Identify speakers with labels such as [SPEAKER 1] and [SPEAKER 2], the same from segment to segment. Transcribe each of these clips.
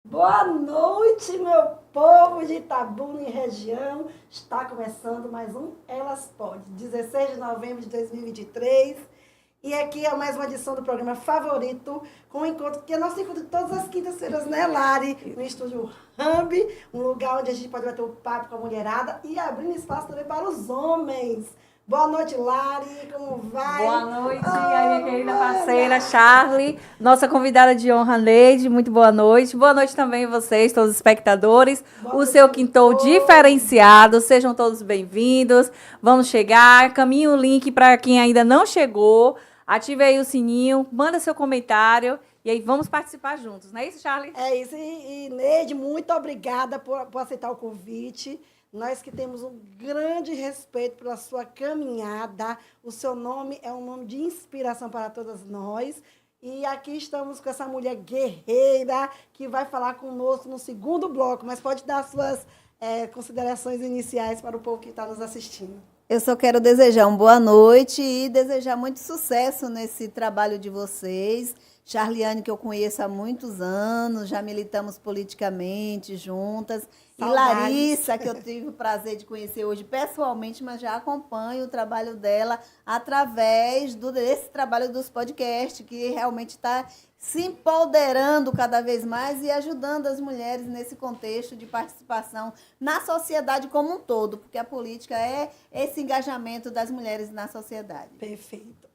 [SPEAKER 1] Boa noite, meu povo de Itabuna e região. Está começando mais um Elas Pode, 16 de novembro de 2023. E aqui é mais uma edição do programa favorito, com um encontro que é nosso encontro de todas as quintas-feiras, né, Lari? No estúdio Hub, um lugar onde a gente pode bater um papo com a mulherada e abrindo espaço também para os homens. Boa noite, Lari, como vai?
[SPEAKER 2] Boa noite, a minha querida parceira Charlie, nossa convidada de honra, Neide, muito boa noite. Boa noite também vocês, todos os espectadores. O seu quintal diferenciado, sejam todos bem-vindos. Vamos chegar, caminhe o link para quem ainda não chegou, ative aí o sininho, manda seu comentário e aí vamos participar juntos, não é isso, Charlie?
[SPEAKER 1] É isso, e Neide, muito obrigada por aceitar o convite. Nós que temos um grande respeito pela sua caminhada. O seu nome é um nome de inspiração para todas nós. E aqui estamos com essa mulher guerreira que vai falar conosco no segundo bloco. Mas pode dar suas considerações iniciais para o povo que está nos assistindo.
[SPEAKER 3] Eu só quero desejar uma boa noite e desejar muito sucesso nesse trabalho de vocês. Charliane, que eu conheço há muitos anos, já militamos politicamente juntas.
[SPEAKER 1] Saudades.
[SPEAKER 3] E Larissa, que eu tive o prazer de conhecer hoje pessoalmente, mas já acompanho o trabalho dela através desse trabalho dos podcasts, que realmente está se empoderando cada vez mais e ajudando as mulheres nesse contexto de participação na sociedade como um todo, porque a política é esse engajamento das mulheres na sociedade.
[SPEAKER 1] Perfeito.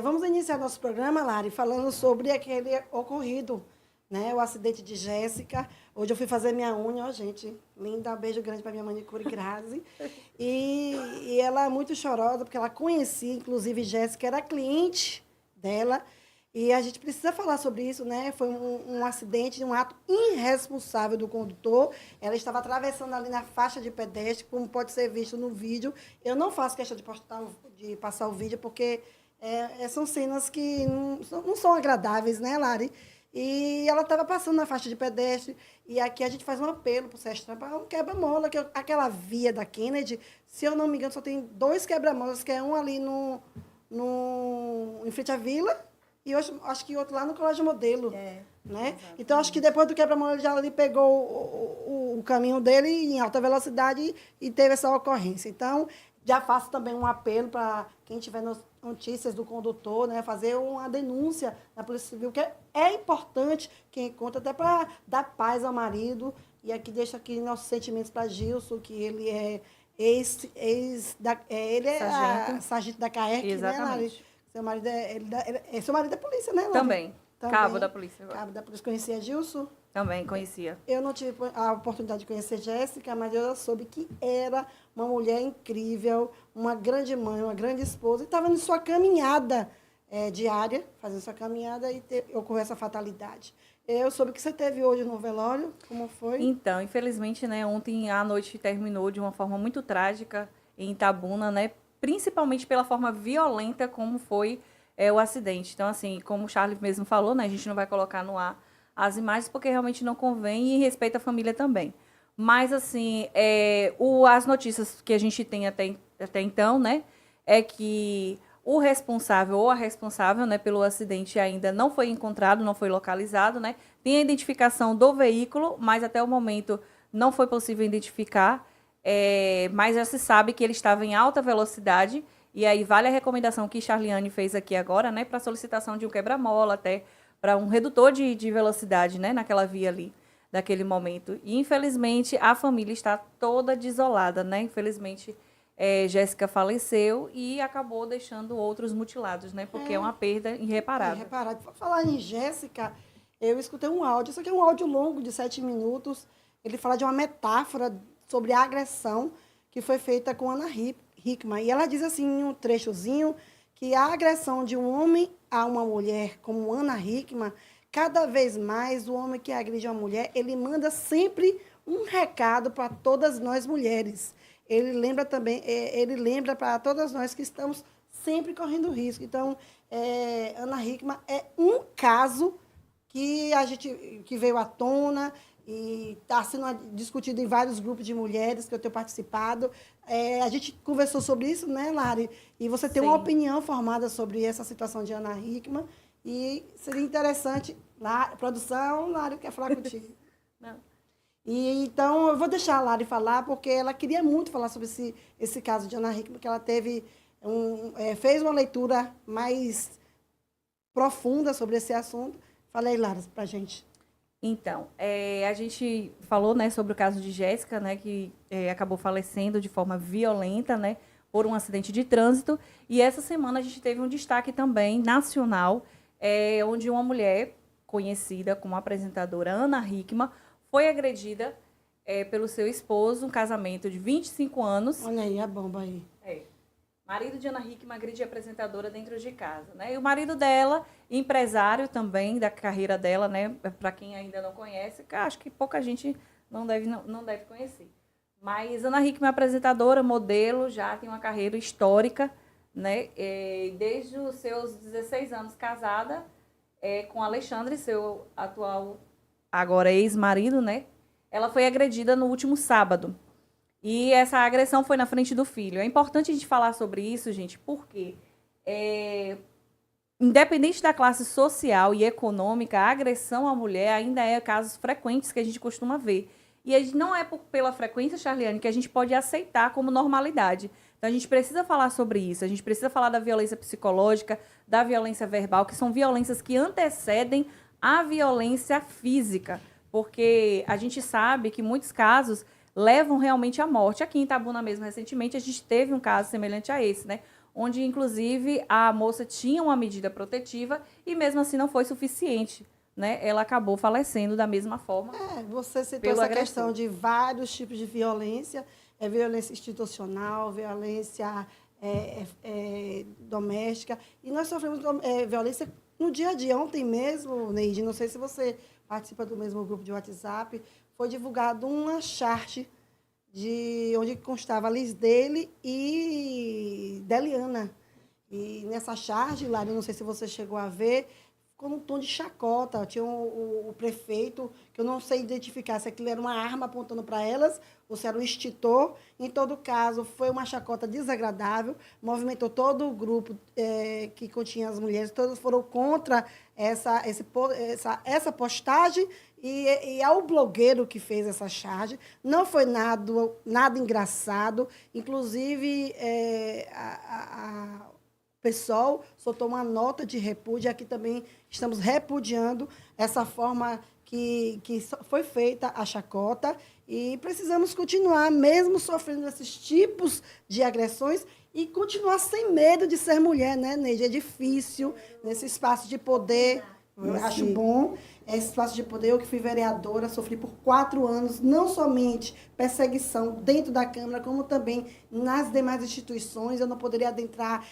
[SPEAKER 1] Vamos iniciar nosso programa, Lari, falando sobre aquele ocorrido, né? O acidente de Jéssica. Hoje eu fui fazer minha unha, ó, gente, linda, beijo grande para minha manicure Grazi. E ela é muito chorosa, porque ela conhecia, inclusive, Jéssica era cliente dela. E a gente precisa falar sobre isso, né? Foi um acidente, um ato irresponsável do condutor. Ela estava atravessando ali na faixa de pedestre, como pode ser visto no vídeo. Eu não faço questão de passar o vídeo, porque são cenas que não são agradáveis, né, Lari? E ela estava passando na faixa de pedestre. E aqui a gente faz um apelo para o Sestran para um quebra-mola, que aquela via da Kennedy, se eu não me engano, só tem 2 quebra-molas, que é um ali em frente à vila, e eu acho que outro lá no Colégio Modelo. Né? Então, acho que depois do quebra-mola, ele já ali pegou o caminho dele em alta velocidade e teve essa ocorrência. Então, já faço também um apelo para quem tiver notícias do condutor, né, fazer uma denúncia na Polícia Civil, que é importante quem conta, até para dar paz ao marido. E aqui deixa aqui nossos sentimentos para Gilson, que ele é sargento da CAERC,
[SPEAKER 2] Exatamente.
[SPEAKER 1] né, Lari? Seu marido é polícia, né, Lari?
[SPEAKER 2] Também. Cabo da polícia.
[SPEAKER 1] Cabo da polícia. Conhecia Gilson?
[SPEAKER 2] Também conhecia.
[SPEAKER 1] Eu não tive a oportunidade de conhecer Jéssica, mas eu soube que era uma mulher incrível, uma grande mãe, uma grande esposa, e estava em sua caminhada diária, fazendo sua caminhada, e ocorreu essa fatalidade. Eu soube que você teve hoje no velório, como foi?
[SPEAKER 2] Então, infelizmente, né, ontem a noite terminou de uma forma muito trágica em Itabuna, né, principalmente pela forma violenta como foi o acidente. Então, assim, como o Charlie mesmo falou, né, a gente não vai colocar no ar as imagens porque realmente não convém e respeita a família também. Mas, assim, as notícias que a gente tem até então, né, é que o responsável ou a responsável, né, pelo acidente ainda não foi encontrado, não foi localizado, né? Tem a identificação do veículo, mas até o momento não foi possível identificar. Mas já se sabe que ele estava em alta velocidade. E aí vale a recomendação que Charliane fez aqui agora, né, para solicitação de um quebra-mola, até para um redutor de velocidade, né, naquela via ali, naquele momento. E, infelizmente, a família está toda desolada, né? Infelizmente, Jéssica faleceu e acabou deixando outros mutilados, né? Porque é uma perda irreparável.
[SPEAKER 1] Irreparável. Por falar em Jéssica, eu escutei um áudio, isso aqui é um áudio longo, de 7 minutos. Ele fala de uma metáfora sobre a agressão que foi feita com Ana Hickman. E ela diz assim, em um trechozinho, que a agressão de um homem a uma mulher, como Ana Hickman, cada vez mais o homem que agride uma mulher, ele manda sempre um recado para todas nós mulheres. Ele lembra para todas nós que estamos sempre correndo risco. Então, Ana Hickman é um caso que veio à tona e está sendo discutido em vários grupos de mulheres que eu tenho participado. A gente conversou sobre isso, né, Lari? E você tem uma opinião formada sobre essa situação de Ana Hickman. E seria interessante, produção, Lari, quer falar contigo. E, então, eu vou deixar a Lari falar, porque ela queria muito falar sobre esse caso de Ana Hickman, que ela fez uma leitura mais profunda sobre esse assunto. Fala aí, Lara, para a gente.
[SPEAKER 2] Então, a gente falou, né, sobre o caso de Jéssica, né, que acabou falecendo de forma violenta, né, por um acidente de trânsito. E essa semana a gente teve um destaque também nacional, onde uma mulher conhecida como apresentadora Ana Hickman foi agredida pelo seu esposo, um casamento de 25 anos.
[SPEAKER 1] Olha aí, a bomba aí.
[SPEAKER 2] Marido de Ana Hickman agredia a apresentadora dentro de casa, né? E o marido dela, empresário também da carreira dela, né? Para quem ainda não conhece, acho que pouca gente não deve conhecer. Mas Ana Hickman é apresentadora, modelo, já tem uma carreira histórica, né? Desde os seus 16 anos casada com Alexandre, seu atual, agora ex-marido, né? Ela foi agredida no último sábado. E essa agressão foi na frente do filho. É importante a gente falar sobre isso, gente, porque independente da classe social e econômica, a agressão à mulher ainda é casos frequentes que a gente costuma ver. E não é pela frequência, Charliane, que a gente pode aceitar como normalidade. Então, a gente precisa falar sobre isso. A gente precisa falar da violência psicológica, da violência verbal, que são violências que antecedem a violência física. Porque a gente sabe que muitos casos levam realmente à morte. Aqui em Itabuna mesmo, recentemente, a gente teve um caso semelhante a esse, né? Onde, inclusive, a moça tinha uma medida protetiva e, mesmo assim, não foi suficiente, né? Ela acabou falecendo da mesma forma.
[SPEAKER 1] Você citou essa questão de vários tipos de violência, violência institucional, violência doméstica, e nós sofremos violência no dia a dia. Ontem mesmo, Neide, não sei se você participa do mesmo grupo de WhatsApp, foi divulgado uma charge onde constava Liz dele e Deliana. E nessa charge, Lari, não sei se você chegou a ver, ficou num tom de chacota. Tinha o prefeito, que eu não sei identificar se aquilo era uma arma apontando para elas ou se era um extintor. Em todo caso, foi uma chacota desagradável, movimentou todo o grupo que continha as mulheres, todas foram contra essa postagem. E ao blogueiro que fez essa charge, não foi nada engraçado. Inclusive, o pessoal soltou uma nota de repúdio. Aqui também estamos repudiando essa forma que foi feita a chacota. E precisamos continuar, mesmo sofrendo esses tipos de agressões, e continuar sem medo de ser mulher, né, Neide? É difícil nesse espaço de poder. Eu acho bom esse espaço de poder. Eu que fui vereadora, sofri por 4 anos, não somente perseguição dentro da Câmara, como também nas demais instituições. Eu não poderia adentrar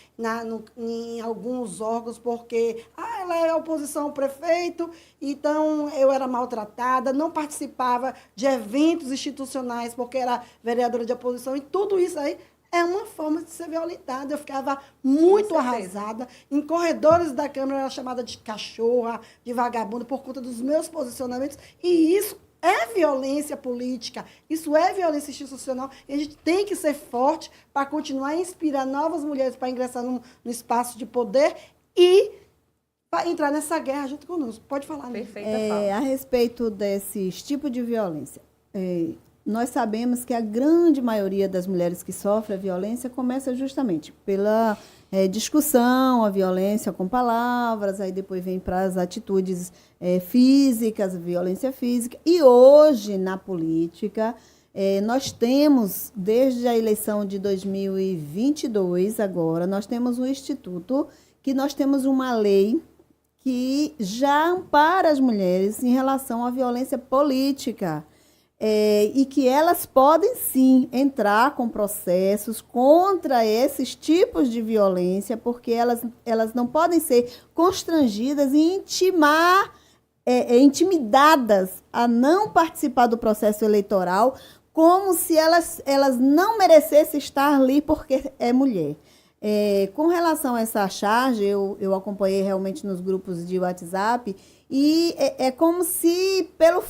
[SPEAKER 1] em alguns órgãos, porque ela é oposição ao prefeito, então eu era maltratada, não participava de eventos institucionais, porque era vereadora de oposição, e tudo isso aí é uma forma de ser violentada. Eu ficava muito arrasada. Em corredores da Câmara, eu era chamada de cachorra, de vagabunda, por conta dos meus posicionamentos. E isso é violência política, isso é violência institucional. E a gente tem que ser forte para continuar a inspirar novas mulheres para ingressar no espaço de poder e para entrar nessa guerra junto conosco. Pode falar, né?
[SPEAKER 2] Perfeita fala.
[SPEAKER 3] A respeito desses tipos de violência, nós sabemos que a grande maioria das mulheres que sofrem a violência começa justamente pela discussão, a violência com palavras, aí depois vem para as atitudes físicas, violência física. E hoje, na política, nós temos, desde a eleição de 2022, agora, nós temos um instituto, que nós temos uma lei que já ampara as mulheres em relação à violência política. E que elas podem, sim, entrar com processos contra esses tipos de violência, porque elas não podem ser constrangidas e intimidadas a não participar do processo eleitoral, como se elas não merecessem estar ali porque é mulher. Com relação a essa charge, eu acompanhei realmente nos grupos de WhatsApp, e é como se, pelo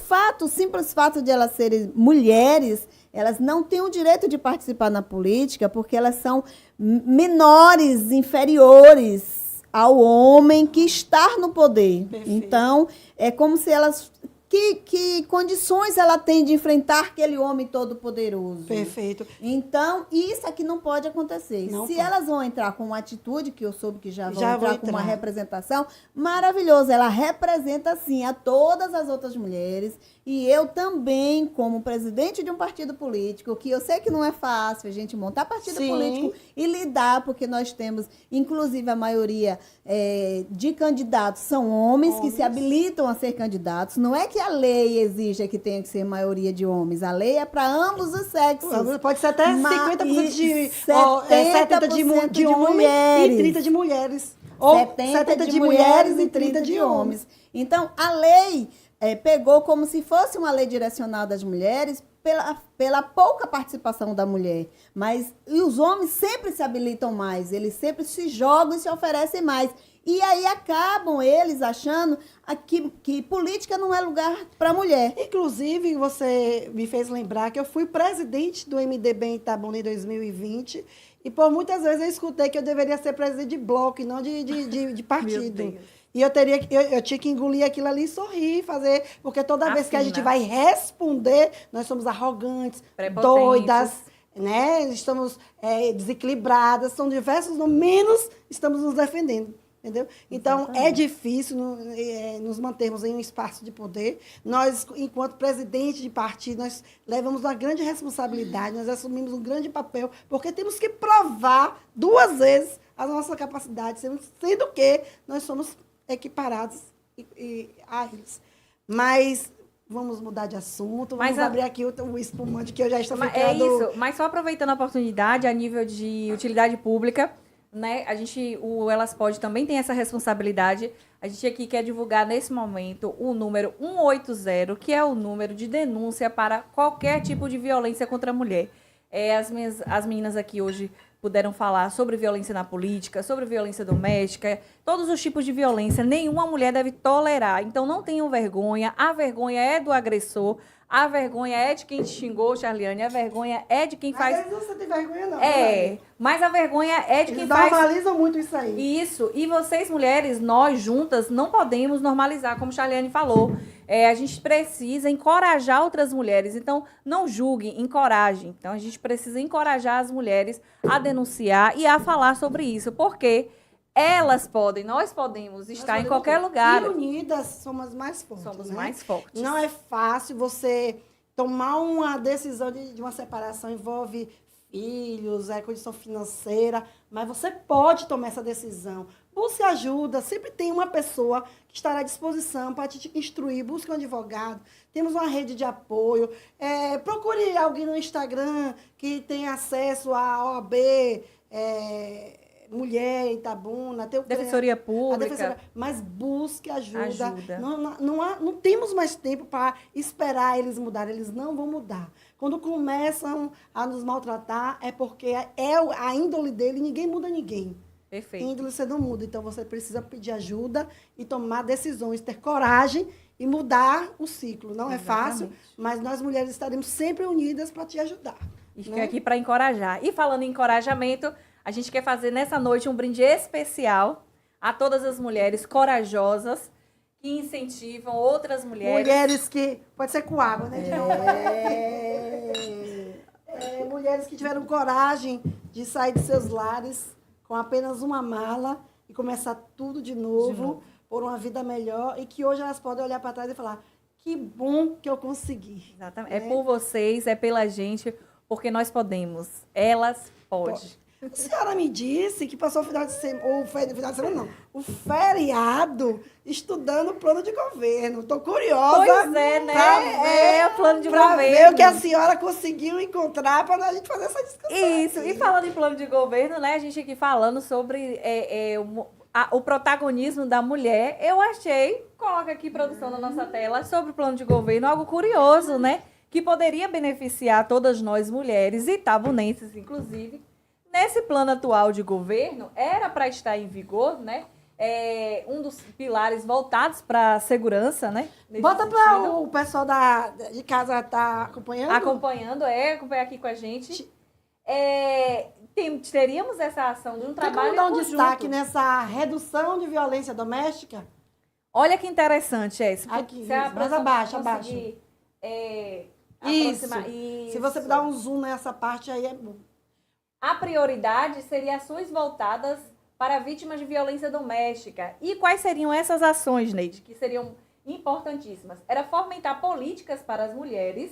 [SPEAKER 3] simples fato de elas serem mulheres, elas não têm o direito de participar na política, porque elas são menores, inferiores ao homem que está no poder. Perfeito. Então, é como se elas que condições ela tem de enfrentar aquele homem todo-poderoso.
[SPEAKER 1] Perfeito.
[SPEAKER 3] Então, isso aqui não pode acontecer.
[SPEAKER 1] Não
[SPEAKER 3] Se
[SPEAKER 1] pode.
[SPEAKER 3] elas vão entrar com uma atitude, que eu soube que já vão
[SPEAKER 1] Já vão
[SPEAKER 3] entrar com uma
[SPEAKER 1] entrar.
[SPEAKER 3] representação, maravilhoso. Ela representa, sim, a todas as outras mulheres. E eu também, como presidente de um partido político, que eu sei que não é fácil a gente montar partido
[SPEAKER 1] Sim.
[SPEAKER 3] político e lidar, porque nós temos, inclusive, a maioria de candidatos são homens que se habilitam a ser candidatos. Não é que a lei exija que tenha que ser maioria de homens. A lei é para ambos os sexos.
[SPEAKER 1] Pode ser até
[SPEAKER 3] Ma-
[SPEAKER 1] 50%
[SPEAKER 3] e
[SPEAKER 1] de, 70 de
[SPEAKER 3] 70% de
[SPEAKER 1] homem
[SPEAKER 3] mulheres.
[SPEAKER 1] e 30 de mulheres. Ou
[SPEAKER 3] 70 de mulheres e 30 de homens. Então, a lei pegou como se fosse uma lei direcionada às mulheres pela pouca participação da mulher. E os homens sempre se habilitam mais, eles sempre se jogam e se oferecem mais. E aí acabam eles achando que política não é lugar para mulher.
[SPEAKER 1] Inclusive, você me fez lembrar que eu fui presidente do MDB em Itabuna em 2020 e por muitas vezes eu escutei que eu deveria ser presidente de bloco e não de partido.
[SPEAKER 2] Meu Deus.
[SPEAKER 1] E eu tinha que engolir aquilo ali e sorrir, fazer, porque toda vez que a gente
[SPEAKER 2] Afina.
[SPEAKER 1] vai responder, nós somos arrogantes,
[SPEAKER 2] Prepotentes.
[SPEAKER 1] doidas, né? Estamos desequilibradas, são diversos, no menos estamos nos defendendo. Entendeu? Então,
[SPEAKER 3] Exatamente.
[SPEAKER 1] é difícil nos mantermos em um espaço de poder. Nós, enquanto presidente de partido, nós levamos uma grande responsabilidade, nós assumimos um grande papel, porque temos que provar 2 vezes a nossa capacidade, sendo que nós somos equiparados a eles. Mas vamos mudar de assunto, vamos abrir aqui o espumante, que eu já estou ficando...
[SPEAKER 2] É isso, mas só aproveitando a oportunidade, a nível de utilidade pública, né? O Elas Pode também tem essa responsabilidade. A gente aqui quer divulgar nesse momento o número 180, que é o número de denúncia para qualquer tipo de violência contra a mulher. As meninas aqui hoje puderam falar sobre violência na política, sobre violência doméstica, todos os tipos de violência. Nenhuma mulher deve tolerar. Então não tenham vergonha. A vergonha é do agressor. A vergonha é de quem te xingou, Charliane. A vergonha é de quem faz...
[SPEAKER 1] Às vezes você tem vergonha, não.
[SPEAKER 2] Mas a vergonha é de quem
[SPEAKER 1] Eles
[SPEAKER 2] faz...
[SPEAKER 1] normalizam muito isso aí.
[SPEAKER 2] Isso. E vocês, mulheres, nós juntas, não podemos normalizar, como Charliane falou. A gente precisa encorajar outras mulheres. Então, não julguem, encorajem. Então, a gente precisa encorajar as mulheres a denunciar e a falar sobre isso. Porque elas podem, nós podemos estar em qualquer lugar.
[SPEAKER 1] E unidas somos mais fortes.
[SPEAKER 2] Somos
[SPEAKER 1] né?
[SPEAKER 2] mais fortes.
[SPEAKER 1] Não é fácil você tomar uma decisão de uma separação, envolve filhos, condição financeira, mas você pode tomar essa decisão. Busque ajuda, sempre tem uma pessoa que estará à disposição para te instruir, busque um advogado. Temos uma rede de apoio. Procure alguém no Instagram que tem acesso à OAB, Mulher em Itabuna,
[SPEAKER 2] Defensoria Pública.
[SPEAKER 1] Mas busque ajuda.
[SPEAKER 2] Ajuda.
[SPEAKER 1] Não temos mais tempo para esperar eles mudarem. Eles não vão mudar. Quando começam a nos maltratar, é porque é a índole dele, ninguém muda ninguém.
[SPEAKER 2] Perfeito.
[SPEAKER 1] Índole você não muda. Então você precisa pedir ajuda e tomar decisões, ter coragem e mudar o ciclo. Não é fácil, mas nós mulheres estaremos sempre unidas para te ajudar.
[SPEAKER 2] E fica aqui para encorajar. E falando em encorajamento, a gente quer fazer nessa noite um brinde especial a todas as mulheres corajosas que incentivam outras mulheres.
[SPEAKER 1] Mulheres que... Pode ser com água, né? Mulheres que tiveram coragem de sair de seus lares com apenas uma mala e começar tudo de novo, por uma vida melhor, e que hoje elas podem olhar para trás e falar: que bom que eu consegui.
[SPEAKER 2] Exatamente. É por vocês, é pela gente, porque nós podemos. Elas podem.
[SPEAKER 1] A senhora me disse que passou o final de semana, o feriado, estudando o plano de governo. Estou curiosa.
[SPEAKER 2] Pois é, né? O plano de
[SPEAKER 1] Para
[SPEAKER 2] governo.
[SPEAKER 1] ver o que a senhora conseguiu encontrar para a gente fazer essa discussão.
[SPEAKER 2] Isso.
[SPEAKER 1] aqui.
[SPEAKER 2] E falando em plano de governo, né? A gente aqui falando sobre o protagonismo da mulher. Eu achei, coloca aqui produção na nossa tela, sobre o plano de governo, algo curioso, né? Que poderia beneficiar todas nós mulheres, itabunenses, inclusive. Nesse plano atual de governo, era para estar em vigor, né? Um dos pilares voltados para a segurança, né?
[SPEAKER 1] Bota para o pessoal de casa estar acompanhando.
[SPEAKER 2] Acompanhar aqui com a gente. Teríamos essa ação de um trabalho
[SPEAKER 1] Tem como dar um
[SPEAKER 2] conjunto.
[SPEAKER 1] destaque nessa redução de violência doméstica?
[SPEAKER 2] Olha que interessante esse.
[SPEAKER 1] Aqui,
[SPEAKER 2] Se a
[SPEAKER 1] isso, mais
[SPEAKER 2] produção
[SPEAKER 1] abaixo,
[SPEAKER 2] conseguir,
[SPEAKER 1] Isso.
[SPEAKER 2] aproximar-
[SPEAKER 1] Se você dar um zoom nessa parte aí, é bom.
[SPEAKER 2] A prioridade seria ações voltadas para vítimas de violência doméstica. E quais seriam essas ações, Neide, que seriam importantíssimas? Era fomentar políticas para as mulheres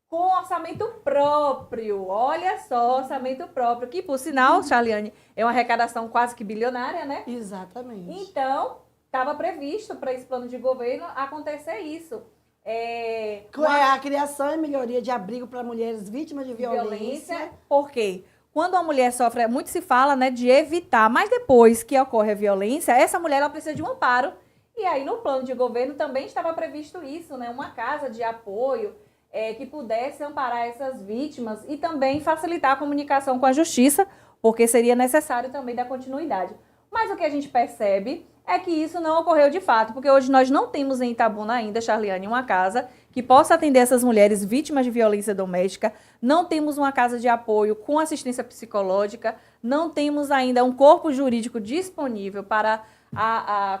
[SPEAKER 2] com orçamento próprio. Olha só, orçamento próprio, que por sinal, Charliane, é uma arrecadação quase que bilionária, né?
[SPEAKER 1] Exatamente.
[SPEAKER 2] Então, estava previsto para esse plano de governo acontecer isso.
[SPEAKER 1] A criação e melhoria de abrigo para mulheres vítimas de violência.
[SPEAKER 2] Por quê? Quando a mulher sofre, muito se fala, né, de evitar, mas depois que ocorre a violência, essa mulher ela precisa de um amparo. E aí, no plano de governo também estava previsto isso, né, uma casa de apoio que pudesse amparar essas vítimas e também facilitar a comunicação com a justiça, porque seria necessário também dar continuidade. Mas o que a gente percebe é que isso não ocorreu de fato, porque hoje nós não temos em Itabuna ainda, Charliane, uma casa que possa atender essas mulheres vítimas de violência doméstica, não temos uma casa de apoio com assistência psicológica, não temos ainda um corpo jurídico disponível para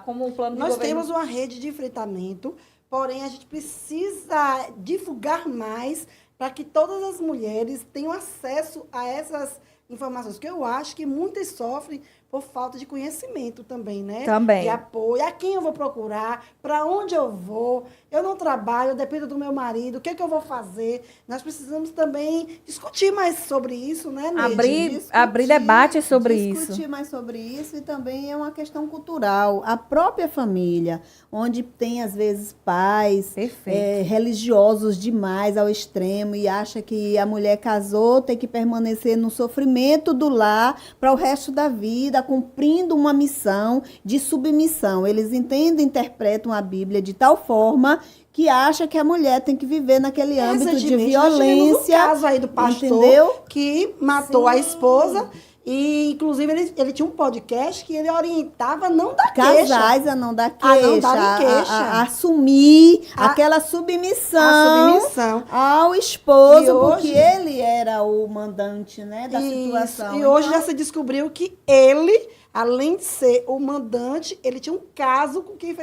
[SPEAKER 2] como o plano de
[SPEAKER 1] Nós
[SPEAKER 2] governo.
[SPEAKER 1] temos uma rede de enfrentamento, porém a gente precisa divulgar mais para que todas as mulheres tenham acesso a essas informações, porque eu acho que muitas sofrem por falta de conhecimento também, né?
[SPEAKER 2] Também.
[SPEAKER 1] De apoio, a quem eu vou procurar, para onde eu vou, eu não trabalho, eu dependo do meu marido, o que eu vou fazer? Nós precisamos também discutir mais sobre isso, né, Neide?
[SPEAKER 2] Abrir debate sobre isso.
[SPEAKER 3] Discutir mais sobre isso e também é uma questão cultural. A própria família, onde tem, às vezes, pais religiosos demais ao extremo e acha que a mulher casou, tem que permanecer no sofrimento do lar para o resto da vida, cumprindo uma missão de submissão. Eles entendem, interpretam a Bíblia de tal forma que acha que a mulher tem que viver naquele âmbito de violência.
[SPEAKER 1] O caso aí do pastor,
[SPEAKER 3] entendeu?
[SPEAKER 1] Que matou a esposa e, inclusive, ele tinha um podcast que ele orientava a não dar queixa.
[SPEAKER 3] Casais a não dar queixa.
[SPEAKER 1] A não dar queixa.
[SPEAKER 3] A assumir aquela submissão ao esposo, porque ele era o mandante, né, da situação.
[SPEAKER 1] E hoje já se descobriu que ele, além de ser o mandante, ele tinha um caso com quem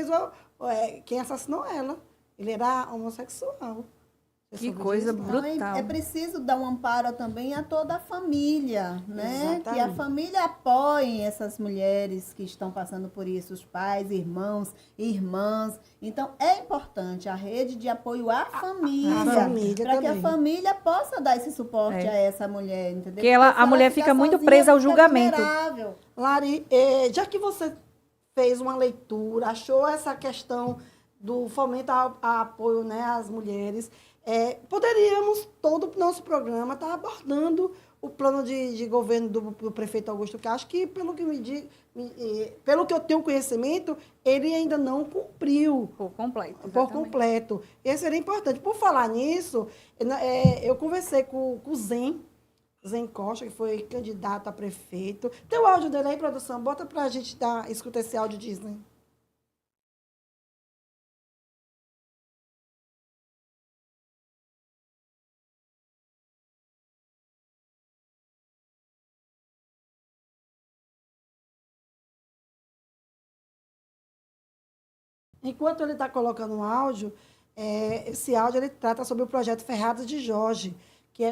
[SPEAKER 1] quem assassinou ela. Ele era homossexual.
[SPEAKER 2] Que coisa brutal.
[SPEAKER 3] É preciso dar um amparo também a toda a família, né?
[SPEAKER 1] Exatamente.
[SPEAKER 3] Que a família apoie essas mulheres que estão passando por isso, os pais, irmãos, irmãs. Então, é importante a rede de apoio à família, para que a família possa dar esse suporte a essa mulher, entendeu?
[SPEAKER 2] Porque a mulher fica muito presa ao julgamento.
[SPEAKER 1] Lari, já que você fez uma leitura, achou essa questão do fomento a apoio, né, às mulheres, poderíamos, todo o nosso programa, estar abordando o plano de governo do prefeito Augusto Castro, que, pelo que eu tenho conhecimento, ele ainda não cumpriu.
[SPEAKER 2] Por completo.
[SPEAKER 1] Por completo. Esse seria importante. Por falar nisso, eu conversei com o Zen Costa, que foi candidato a prefeito. Tem o áudio dele aí, produção? Bota para a gente escutar esse áudio, Disney. Enquanto ele está colocando o áudio, esse áudio ele trata sobre o projeto Ferradas de Jorge, que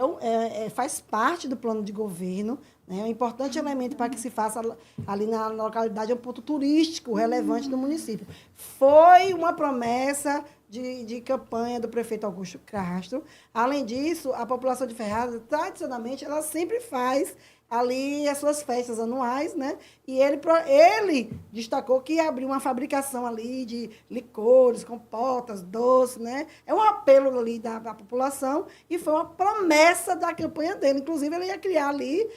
[SPEAKER 1] faz parte do plano de governo, né? É um importante elemento para que se faça ali na localidade, é um ponto turístico relevante do município. Foi uma promessa de campanha do prefeito Augusto Castro. Além disso, a população de Ferradas, tradicionalmente, ela sempre faz ali as suas festas anuais, né? E ele destacou que abriu uma fabricação ali de licores, compotas, doces, né? É um apelo ali da população e foi uma promessa da campanha dele. Inclusive, ele ia criar ali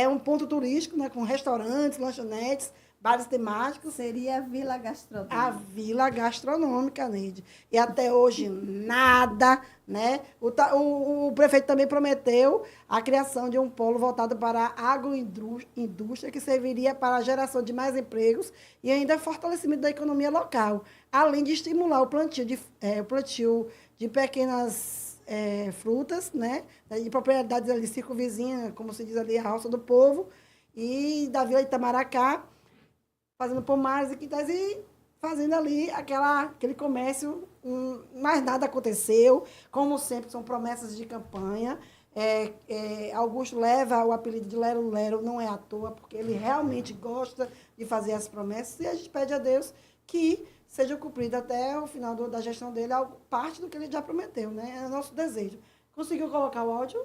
[SPEAKER 1] um ponto turístico, né? Com restaurantes, lanchonetes, bares temáticos.
[SPEAKER 3] Seria a Vila Gastronômica.
[SPEAKER 1] A Vila Gastronômica, Neide. E até hoje, nada, né? O prefeito também prometeu a criação de um polo voltado para a agroindústria, que serviria para a geração de mais empregos e ainda fortalecimento da economia local, além de estimular o plantio de pequenas frutas, né? De propriedades ali circunvizinhas, como se diz ali, a Roça do Povo, e da Vila Itamaracá, fazendo pomares e quintais e fazendo ali aquele comércio, mais nada aconteceu. Como sempre, são promessas de campanha. Augusto leva o apelido de Lero Lero, não é à toa, porque ele realmente gosta de fazer as promessas e a gente pede a Deus que seja cumprido até o final da gestão dele, parte do que ele já prometeu, né? É o nosso desejo. Conseguiu colocar o áudio?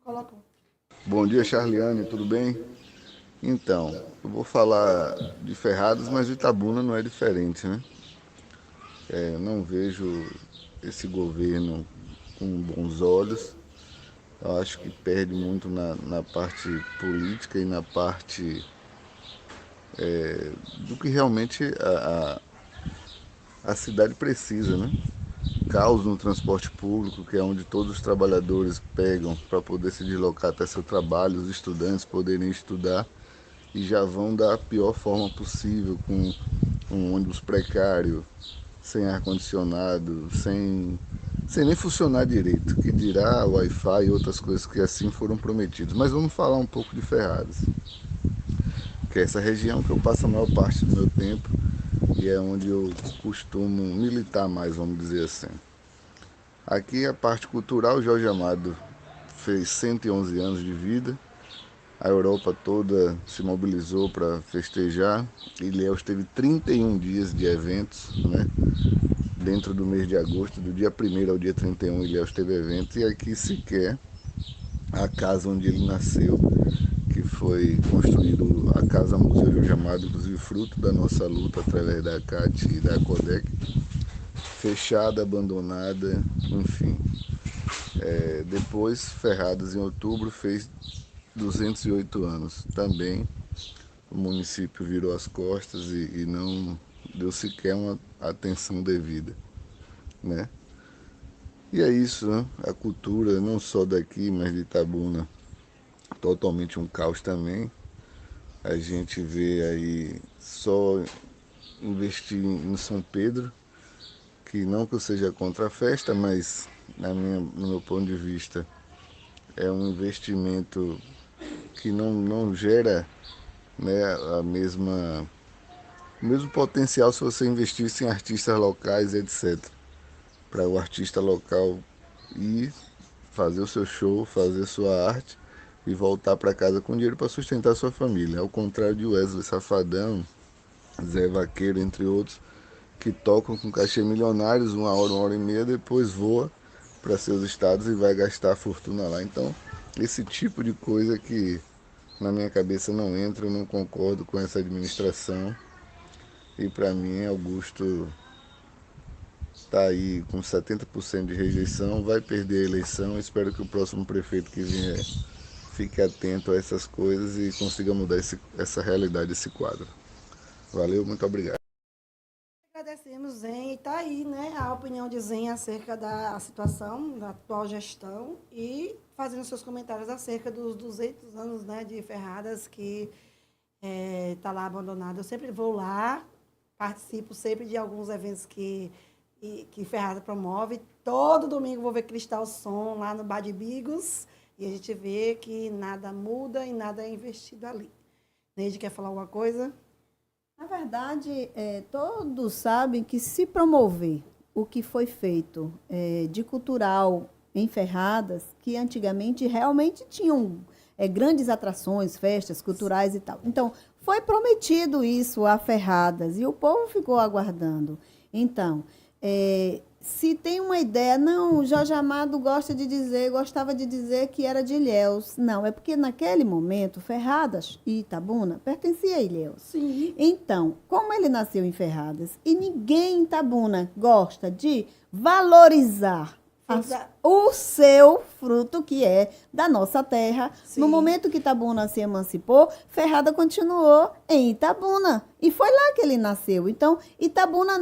[SPEAKER 1] Colocou.
[SPEAKER 4] Bom dia, Charliane, tudo bem? Então, eu vou falar de Ferradas, mas Itabuna não é diferente, né? Não vejo esse governo com bons olhos. Eu acho que perde muito na parte política e na parte do que realmente a cidade precisa, né? Caos no transporte público, que é onde todos os trabalhadores pegam para poder se deslocar até seu trabalho, os estudantes poderem estudar e já vão da pior forma possível, com um ônibus precário, sem ar-condicionado, sem nem funcionar direito, que dirá Wi-Fi e outras coisas que assim foram prometidas. Mas vamos falar um pouco de Ferradas, que é essa região que eu passo a maior parte do meu tempo e é onde eu costumo militar mais, vamos dizer assim. Aqui a parte cultural, Jorge Amado fez 111 anos de vida, a Europa toda se mobilizou para festejar. Ilhéus teve 31 dias de eventos, né? Dentro do mês de agosto, do dia 1º ao dia 31, Ilhéus teve eventos. E aqui sequer a casa onde ele nasceu, que foi construído a Casa Museu Jorge Amado, inclusive fruto da nossa luta através da CAT e da CODEC, fechada, abandonada, enfim. Depois, Ferradas, em outubro, fez 208 anos. Também o município virou as costas e não deu sequer uma atenção devida, né? E é isso, né? A cultura, não só daqui, mas de Itabuna, totalmente um caos também. A gente vê aí só investir em São Pedro, que não que eu seja contra a festa, mas no meu ponto de vista é um investimento que não gera, né, o mesmo potencial se você investisse em artistas locais, etc. Para o artista local ir fazer o seu show, fazer sua arte e voltar para casa com dinheiro para sustentar sua família. Ao contrário de Wesley Safadão, Zé Vaqueiro, entre outros, que tocam com cachê milionários, 1 hora e meia, depois voa para seus estados e vai gastar a fortuna lá. Então, esse tipo de coisa que na minha cabeça não entra, eu não concordo com essa administração. E para mim, Augusto está aí com 70% de rejeição, vai perder a eleição. Espero que o próximo prefeito que vier fique atento a essas coisas e consiga mudar essa realidade, esse quadro. Valeu, muito obrigado.
[SPEAKER 1] Agradecemos, Zen, e está aí, né, a opinião de Zen acerca da situação, da atual gestão e fazendo seus comentários acerca dos 200 anos, né, de Ferradas, que está lá abandonado. Eu sempre vou lá, participo sempre de alguns eventos que Ferradas promove. Todo domingo vou ver Cristal Som lá no Bar de Bigos e a gente vê que nada muda e nada é investido ali. Neide, quer falar alguma coisa?
[SPEAKER 3] Na verdade, todos sabem que se promover o que foi feito de cultural em Ferradas, que antigamente realmente tinham grandes atrações, festas culturais e tal. Então, foi prometido isso a Ferradas e o povo ficou aguardando. Então, se tem uma ideia, não, o Jorge Amado gostava de dizer que era de Ilhéus. Não, é porque naquele momento, Ferradas e Itabuna pertencia a Ilhéus.
[SPEAKER 1] Sim.
[SPEAKER 3] Então, como ele nasceu em Ferradas e ninguém em Itabuna gosta de valorizar o seu fruto, que é da nossa terra. Sim. No momento que Itabuna se emancipou, Ferrada continuou em Itabuna. E foi lá que ele nasceu. Então, Itabuna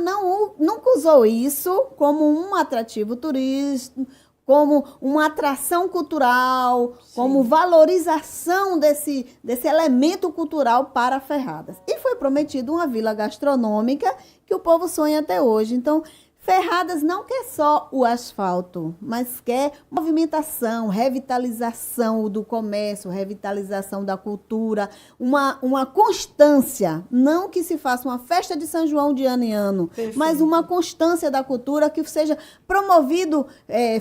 [SPEAKER 3] nunca usou isso como um atrativo turístico, como uma atração cultural, sim, como valorização desse elemento cultural para Ferradas. E foi prometido uma vila gastronômica que o povo sonha até hoje. Então, Ferradas não quer só o asfalto, mas quer movimentação, revitalização do comércio, revitalização da cultura, uma constância. Não que se faça uma festa de São João de ano em ano,
[SPEAKER 1] Perfeito.
[SPEAKER 3] mas uma constância da cultura que seja promovido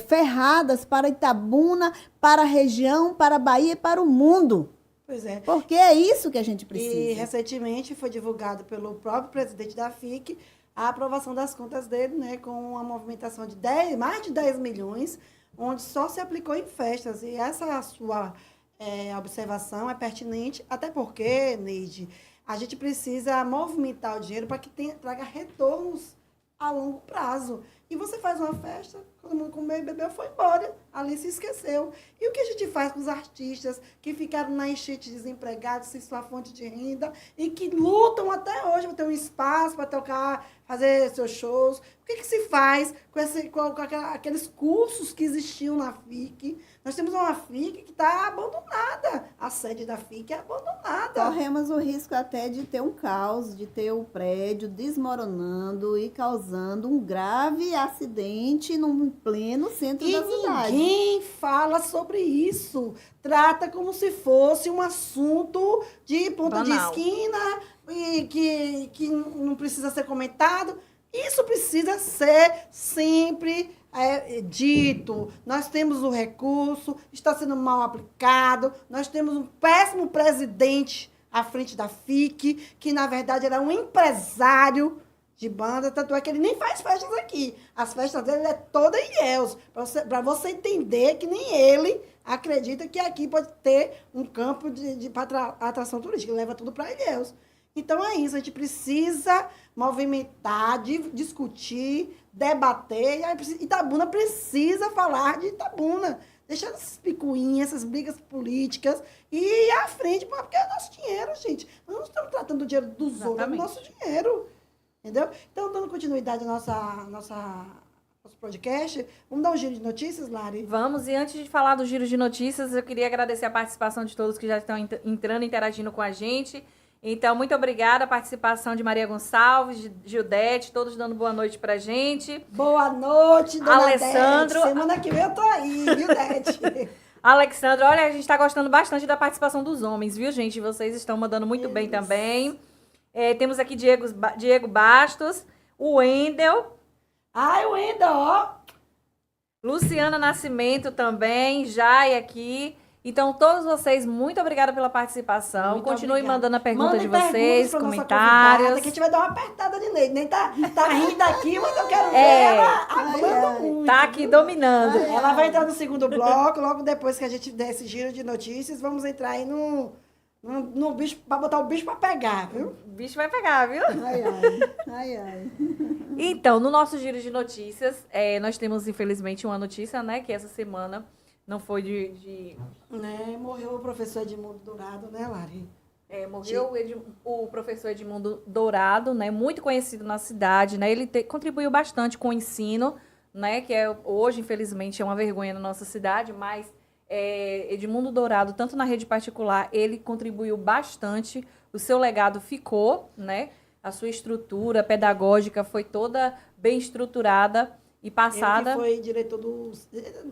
[SPEAKER 3] Ferradas para Itabuna, para a região, para a Bahia e para o mundo.
[SPEAKER 1] Pois é.
[SPEAKER 3] Porque é isso que a gente precisa.
[SPEAKER 1] E recentemente foi divulgado pelo próprio presidente da FIC a aprovação das contas dele, né, com uma movimentação de mais de 10 milhões, onde só se aplicou em festas. E essa sua observação é pertinente, até porque, Neide, a gente precisa movimentar o dinheiro para que traga retornos a longo prazo. E você faz uma festa, todo mundo comeu e bebeu, foi embora. Ali se esqueceu. E o que a gente faz com os artistas que ficaram na enchente desempregados, sem sua fonte de renda, e que lutam até hoje para ter um espaço, para tocar, fazer seus shows? O que se faz com aqueles cursos que existiam na FIC? Nós temos uma FIC que está abandonada. A sede da FIC é abandonada.
[SPEAKER 3] Corremos o risco até de ter um caos, de ter o prédio desmoronando e causando um grave acidente no pleno centro da cidade.
[SPEAKER 1] Ninguém fala sobre isso. Trata como se fosse um assunto de ponta de
[SPEAKER 2] Banal.
[SPEAKER 1] esquina e que não precisa ser comentado. Isso precisa ser sempre dito. Nós temos o recurso, está sendo mal aplicado, nós temos um péssimo presidente à frente da FIC, que na verdade era um empresário de banda, tanto é que ele nem faz festas aqui. As festas dele é toda em Ilhéus, para você entender que nem ele acredita que aqui pode ter um campo para atração turística, ele leva tudo para Ilhéus. Então é isso, a gente precisa movimentar, discutir, debater, e a Itabuna precisa falar de Itabuna. Deixar essas picuinhas, essas brigas políticas e ir à frente, porque é nosso dinheiro, gente. Nós não estamos tratando do dinheiro dos outros, é do nosso dinheiro. Entendeu? Então, dando continuidade ao nosso podcast, vamos dar um giro de notícias, Lari?
[SPEAKER 2] Vamos, e antes de falar do giro de notícias, eu queria agradecer a participação de todos que já estão entrando, interagindo com a gente. Então, muito obrigada a participação de Maria Gonçalves, de Gildete, todos dando boa noite pra gente.
[SPEAKER 1] Boa noite, dona
[SPEAKER 2] Alessandro.
[SPEAKER 1] Dete. Semana que vem eu tô aí, viu, Dete?
[SPEAKER 2] Alexandre, olha, a gente tá gostando bastante da participação dos homens, viu, gente? Vocês estão mandando muito bem também. Temos aqui Diego Bastos, o Wendel.
[SPEAKER 1] Ai, o Wendel, ó.
[SPEAKER 2] Luciana Nascimento também, Jai aqui. Então, todos vocês, muito obrigada pela participação.
[SPEAKER 1] Muito
[SPEAKER 2] Continue
[SPEAKER 1] obrigada.
[SPEAKER 2] mandando a pergunta
[SPEAKER 1] Mandem
[SPEAKER 2] de vocês,
[SPEAKER 1] perguntas pra nossa
[SPEAKER 2] comentários.
[SPEAKER 1] convidada, que a gente vai dar uma apertada de Neide. Nem tá rindo aqui, mas eu quero ver
[SPEAKER 2] É.
[SPEAKER 1] ela falando muito.
[SPEAKER 2] Tá aqui dominando.
[SPEAKER 1] Ela vai entrar no segundo bloco, logo depois que a gente der esse giro de notícias, vamos entrar aí no bicho, para botar o bicho para pegar, viu?
[SPEAKER 2] O bicho vai pegar, viu?
[SPEAKER 3] Ai, ai, ai, ai.
[SPEAKER 2] Então, no nosso giro de notícias, nós temos, infelizmente, uma notícia, né? Que essa semana não foi
[SPEAKER 1] Né? Morreu o professor Edmundo Dourado, né, Lari?
[SPEAKER 2] morreu o professor Edmundo Dourado, né? Muito conhecido na cidade, né? Ele contribuiu bastante com o ensino, né? Que hoje, infelizmente, é uma vergonha na nossa cidade, mas Edmundo Dourado, tanto na rede particular, ele contribuiu bastante. O seu legado ficou, né? A sua estrutura pedagógica foi toda bem estruturada e passada.
[SPEAKER 1] Ele que foi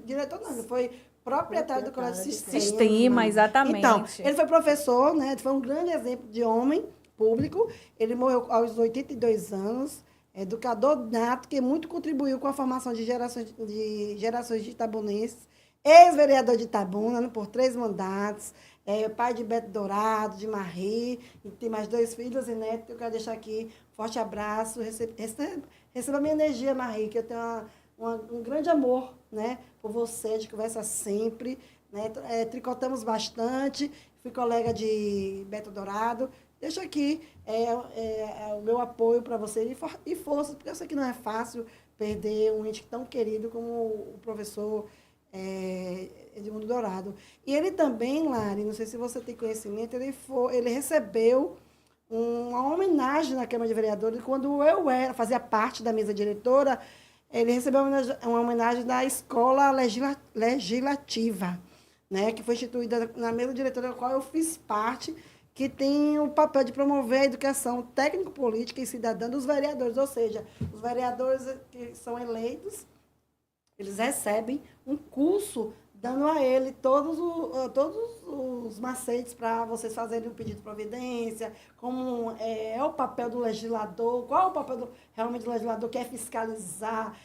[SPEAKER 1] diretor ele foi proprietário do Colégio
[SPEAKER 2] Sistema, exatamente.
[SPEAKER 1] Então, ele foi professor, né? Foi um grande exemplo de homem público. Ele morreu aos 82 anos. Educador nato, que muito contribuiu com a formação de gerações de itabunenses. Ex-vereador de Itabuna, por 3 mandatos. Pai de Beto Dourado, de Marie. E tem mais 2 filhos e netos. Eu quero deixar aqui um forte abraço. Receba a minha energia, Marie, que eu tenho um grande amor, né, por você. A gente conversa sempre, né? Tricotamos bastante. Fui colega de Beto Dourado. Deixo aqui o meu apoio para você e força, porque eu sei que não é fácil perder um ente tão querido como o professor Edmundo Dourado. E ele também, Lari, não sei se você tem conhecimento, ele recebeu uma homenagem na Câmara de Vereadores. Quando eu fazia parte da mesa diretora, ele recebeu uma homenagem da Escola Legislativa, né, que foi instituída na mesa diretora, da qual eu fiz parte, que tem o papel de promover a educação técnico-política e cidadã dos vereadores, ou seja, os vereadores que são eleitos, eles recebem um curso dando a ele todos os macetes para vocês fazerem um pedido de providência, como é o papel do legislador, qual é o papel realmente do legislador, que é fiscalizar,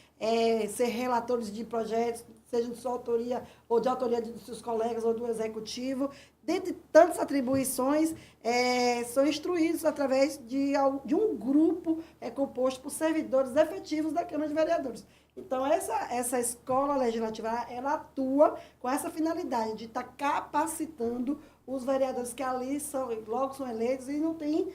[SPEAKER 1] ser relatores de projetos, seja de sua autoria ou de autoria dos seus colegas ou do executivo. Dentre tantas atribuições, são instruídos através de um grupo composto por servidores efetivos da Câmara de Vereadores. Então, essa escola legislativa, ela atua com essa finalidade de estar capacitando os vereadores que ali logo são eleitos e não tem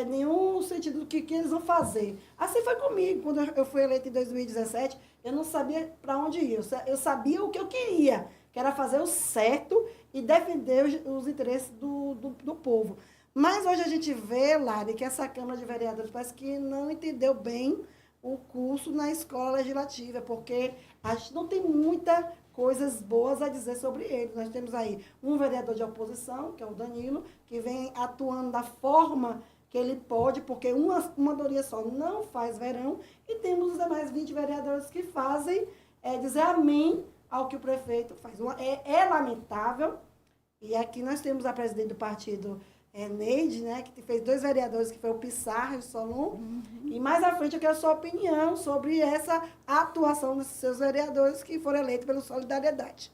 [SPEAKER 1] nenhum sentido do que eles vão fazer. Assim foi comigo, quando eu fui eleita em 2017, eu não sabia para onde ir, eu sabia o que eu queria, que era fazer o certo e defender os interesses do povo. Mas hoje a gente vê, Lari, que essa Câmara de Vereadores parece que não entendeu bem o curso na escola legislativa, porque a gente não tem muitas coisas boas a dizer sobre ele. Nós temos aí um vereador de oposição, que é o Danilo, que vem atuando da forma que ele pode, porque uma maioria só não faz verão, e temos os demais 20 vereadores que fazem dizer amém ao que o prefeito faz. É lamentável, e aqui nós temos a presidente do partido, Neide, né, que fez 2 vereadores, que foi o Pissarro e o Solon. E mais à frente eu quero a sua opinião sobre essa atuação desses seus vereadores que foram eleitos pelo Solidariedade.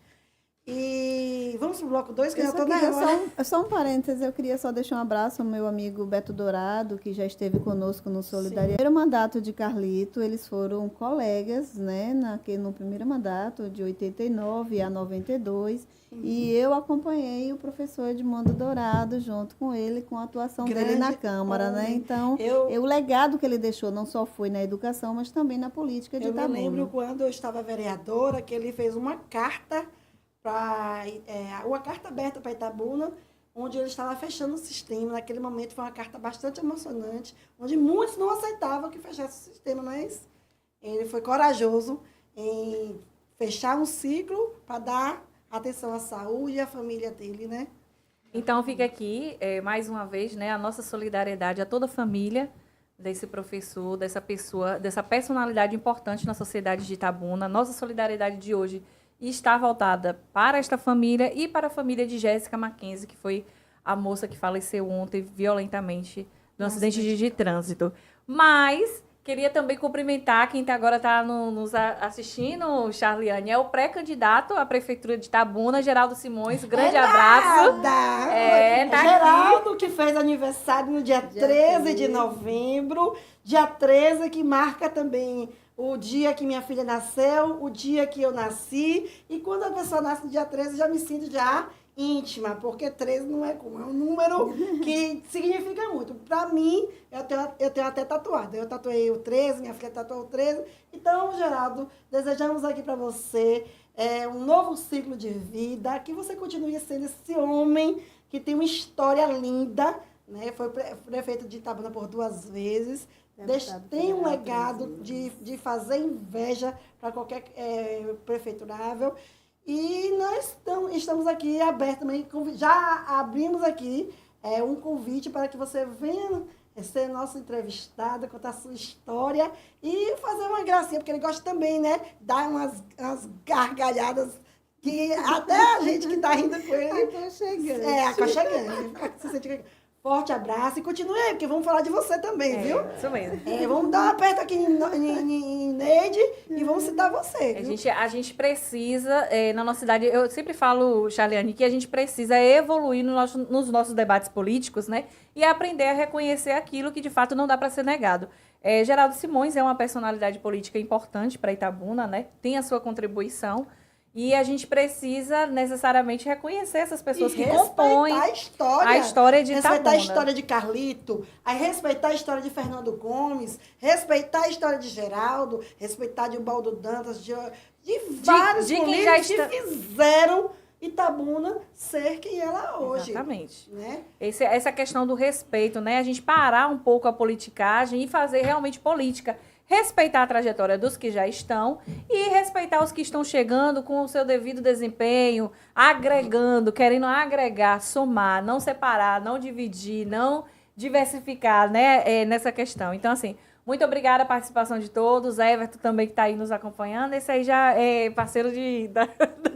[SPEAKER 1] E vamos para o bloco 2, que eu já estou nervosa.
[SPEAKER 3] Só um parênteses, eu queria só deixar um abraço ao meu amigo Beto Dourado, que já esteve conosco no Solidariedade. No primeiro mandato de Carlito, eles foram colegas, né, no primeiro mandato, de 89 a 92, e eu acompanhei o professor Edmundo Dourado junto com ele, com a atuação dele na Câmara, né? Então, o legado que ele deixou não só foi na educação, mas também na política de Itabuna.
[SPEAKER 1] Eu me lembro quando eu estava vereadora, que ele fez uma carta uma carta aberta para Itabuna, onde ele estava fechando o sistema. Naquele momento foi uma carta bastante emocionante, onde muitos não aceitavam que fechasse o sistema, mas ele foi corajoso em fechar um ciclo para dar atenção à saúde e à família dele, né?
[SPEAKER 2] Então fica aqui, mais uma vez, né, a nossa solidariedade a toda a família desse professor, dessa pessoa, dessa personalidade importante na sociedade de Itabuna. Nossa solidariedade de hoje está voltada para esta família e para a família de Jéssica Mackenzie, que foi a moça que faleceu ontem violentamente no acidente de trânsito. Mas queria também cumprimentar quem agora está nos assistindo, Charliane, é o pré-candidato à Prefeitura de Itabuna, Geraldo Simões. Grande abraço.
[SPEAKER 1] Tá Geraldo, aqui, que fez aniversário no dia 13 de novembro, dia 13, que marca também o dia que minha filha nasceu, o dia que eu nasci. E quando a pessoa nasce no dia 13, eu já me sinto íntima, porque 13 não é como, é um número que significa muito. Para mim, eu tenho até tatuado. Eu tatuei o 13, minha filha tatuou o 13. Então, Geraldo, desejamos aqui para você um novo ciclo de vida, que você continue sendo esse homem que tem uma história linda, né? Foi prefeito de Itabuna por 2 vezes. Tem um legado de fazer inveja para qualquer prefeiturável. E nós estamos aqui abertos também, já abrimos aqui um convite para que você venha ser nossa entrevistada, contar a sua história e fazer uma gracinha, porque ele gosta também, né? Dar umas gargalhadas que até a gente que está rindo com ele...
[SPEAKER 3] Aconchegante.
[SPEAKER 1] Aconchegante. Forte abraço e continue aí, porque vamos falar de você também, viu?
[SPEAKER 2] Isso mesmo.
[SPEAKER 1] Vamos dar um aperto aqui em Neide e vamos citar você.
[SPEAKER 2] A gente precisa, na nossa cidade, eu sempre falo, Charliane, que a gente precisa evoluir nos nossos debates políticos, né? E aprender a reconhecer aquilo que, de fato, não dá para ser negado. Geraldo Simões é uma personalidade política importante para Itabuna, né? Tem a sua contribuição. E a gente precisa necessariamente reconhecer essas pessoas que compõem a história de Itabuna.
[SPEAKER 1] Respeitar a história de Carlito, respeitar a história de Fernando Gomes, respeitar a história de Geraldo, respeitar de Ubaldo Dantas, de vários políticos que fizeram Itabuna ser quem ela é hoje.
[SPEAKER 2] Exatamente.
[SPEAKER 1] Né?
[SPEAKER 2] Essa questão do respeito, né? A gente parar um pouco a politicagem e fazer realmente política. respeitar a trajetória dos que já estão e respeitar os que estão chegando com o seu devido desempenho, agregando, querendo agregar, somar, não separar, não dividir, não diversificar, né, nessa questão. Então, assim, muito obrigada a participação de todos. Everton também que está aí nos acompanhando. Esse aí já é parceiro da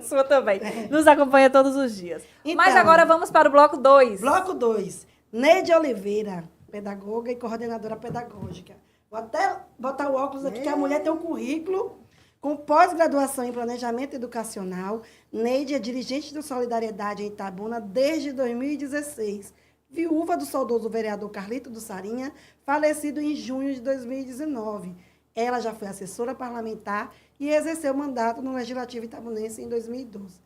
[SPEAKER 2] sua também. Nos acompanha todos os dias.
[SPEAKER 1] Então,
[SPEAKER 2] mas agora vamos para o bloco 2.
[SPEAKER 1] Bloco 2. Neide Oliveira, pedagoga e coordenadora pedagógica. Vou até botar o óculos aqui, que a mulher tem um currículo com pós-graduação em planejamento educacional. Neide é dirigente do Solidariedade em Itabuna desde 2016. Viúva do saudoso vereador Carlito do Sarinha, falecido em junho de 2019. Ela já foi assessora parlamentar e exerceu mandato no Legislativo Itabunense em 2012.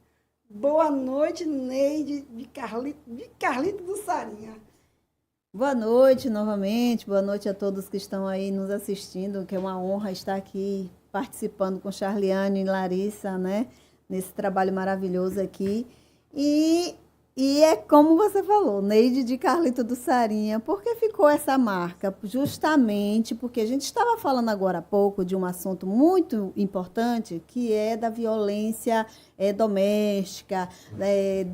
[SPEAKER 1] Boa noite, Neide de Carlito do Sarinha.
[SPEAKER 3] Boa noite novamente, boa noite a todos que estão aí nos assistindo, que é uma honra estar aqui participando com Charliane e Larissa, né, nesse trabalho maravilhoso aqui. E é como você falou, Neide de Carlito do Sarinha, por que ficou essa marca? Justamente porque a gente estava falando agora há pouco de um assunto muito importante, que é da violência doméstica,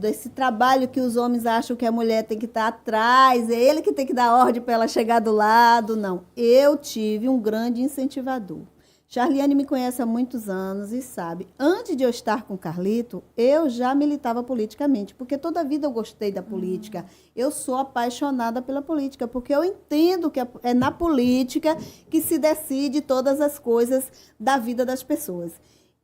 [SPEAKER 3] desse trabalho que os homens acham que a mulher tem que estar atrás, é ele que tem que dar ordem para ela chegar do lado. Não, eu tive um grande incentivador. Charliane me conhece há muitos anos e sabe, antes de eu estar com o Carlito, eu já militava politicamente, porque toda a vida eu gostei da política. Eu sou apaixonada pela política, porque eu entendo que é na política que se decide todas as coisas da vida das pessoas.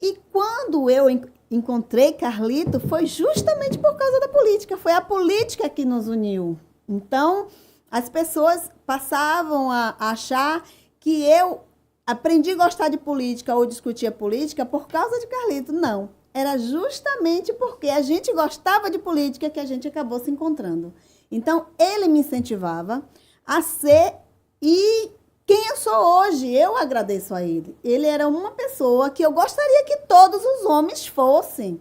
[SPEAKER 3] E quando eu encontrei Carlito, foi justamente por causa da política, foi a política que nos uniu. Então, as pessoas passavam a achar que eu aprendi a gostar de política ou discutir a política por causa de Carlito. Não. Era justamente porque a gente gostava de política que a gente acabou se encontrando. Então, ele me incentivava a ser quem eu sou hoje. Eu agradeço a ele. Ele era uma pessoa que eu gostaria que todos os homens fossem.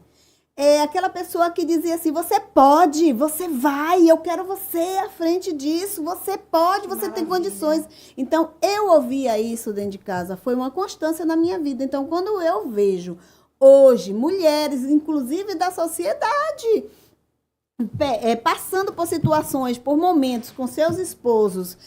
[SPEAKER 3] É aquela pessoa que dizia assim, você pode, você vai, eu quero você à frente disso, você pode, você tem condições. Então, eu ouvia isso dentro de casa, foi uma constância na minha vida. Então, quando eu vejo hoje mulheres, inclusive da sociedade, passando por situações, por momentos com seus esposos,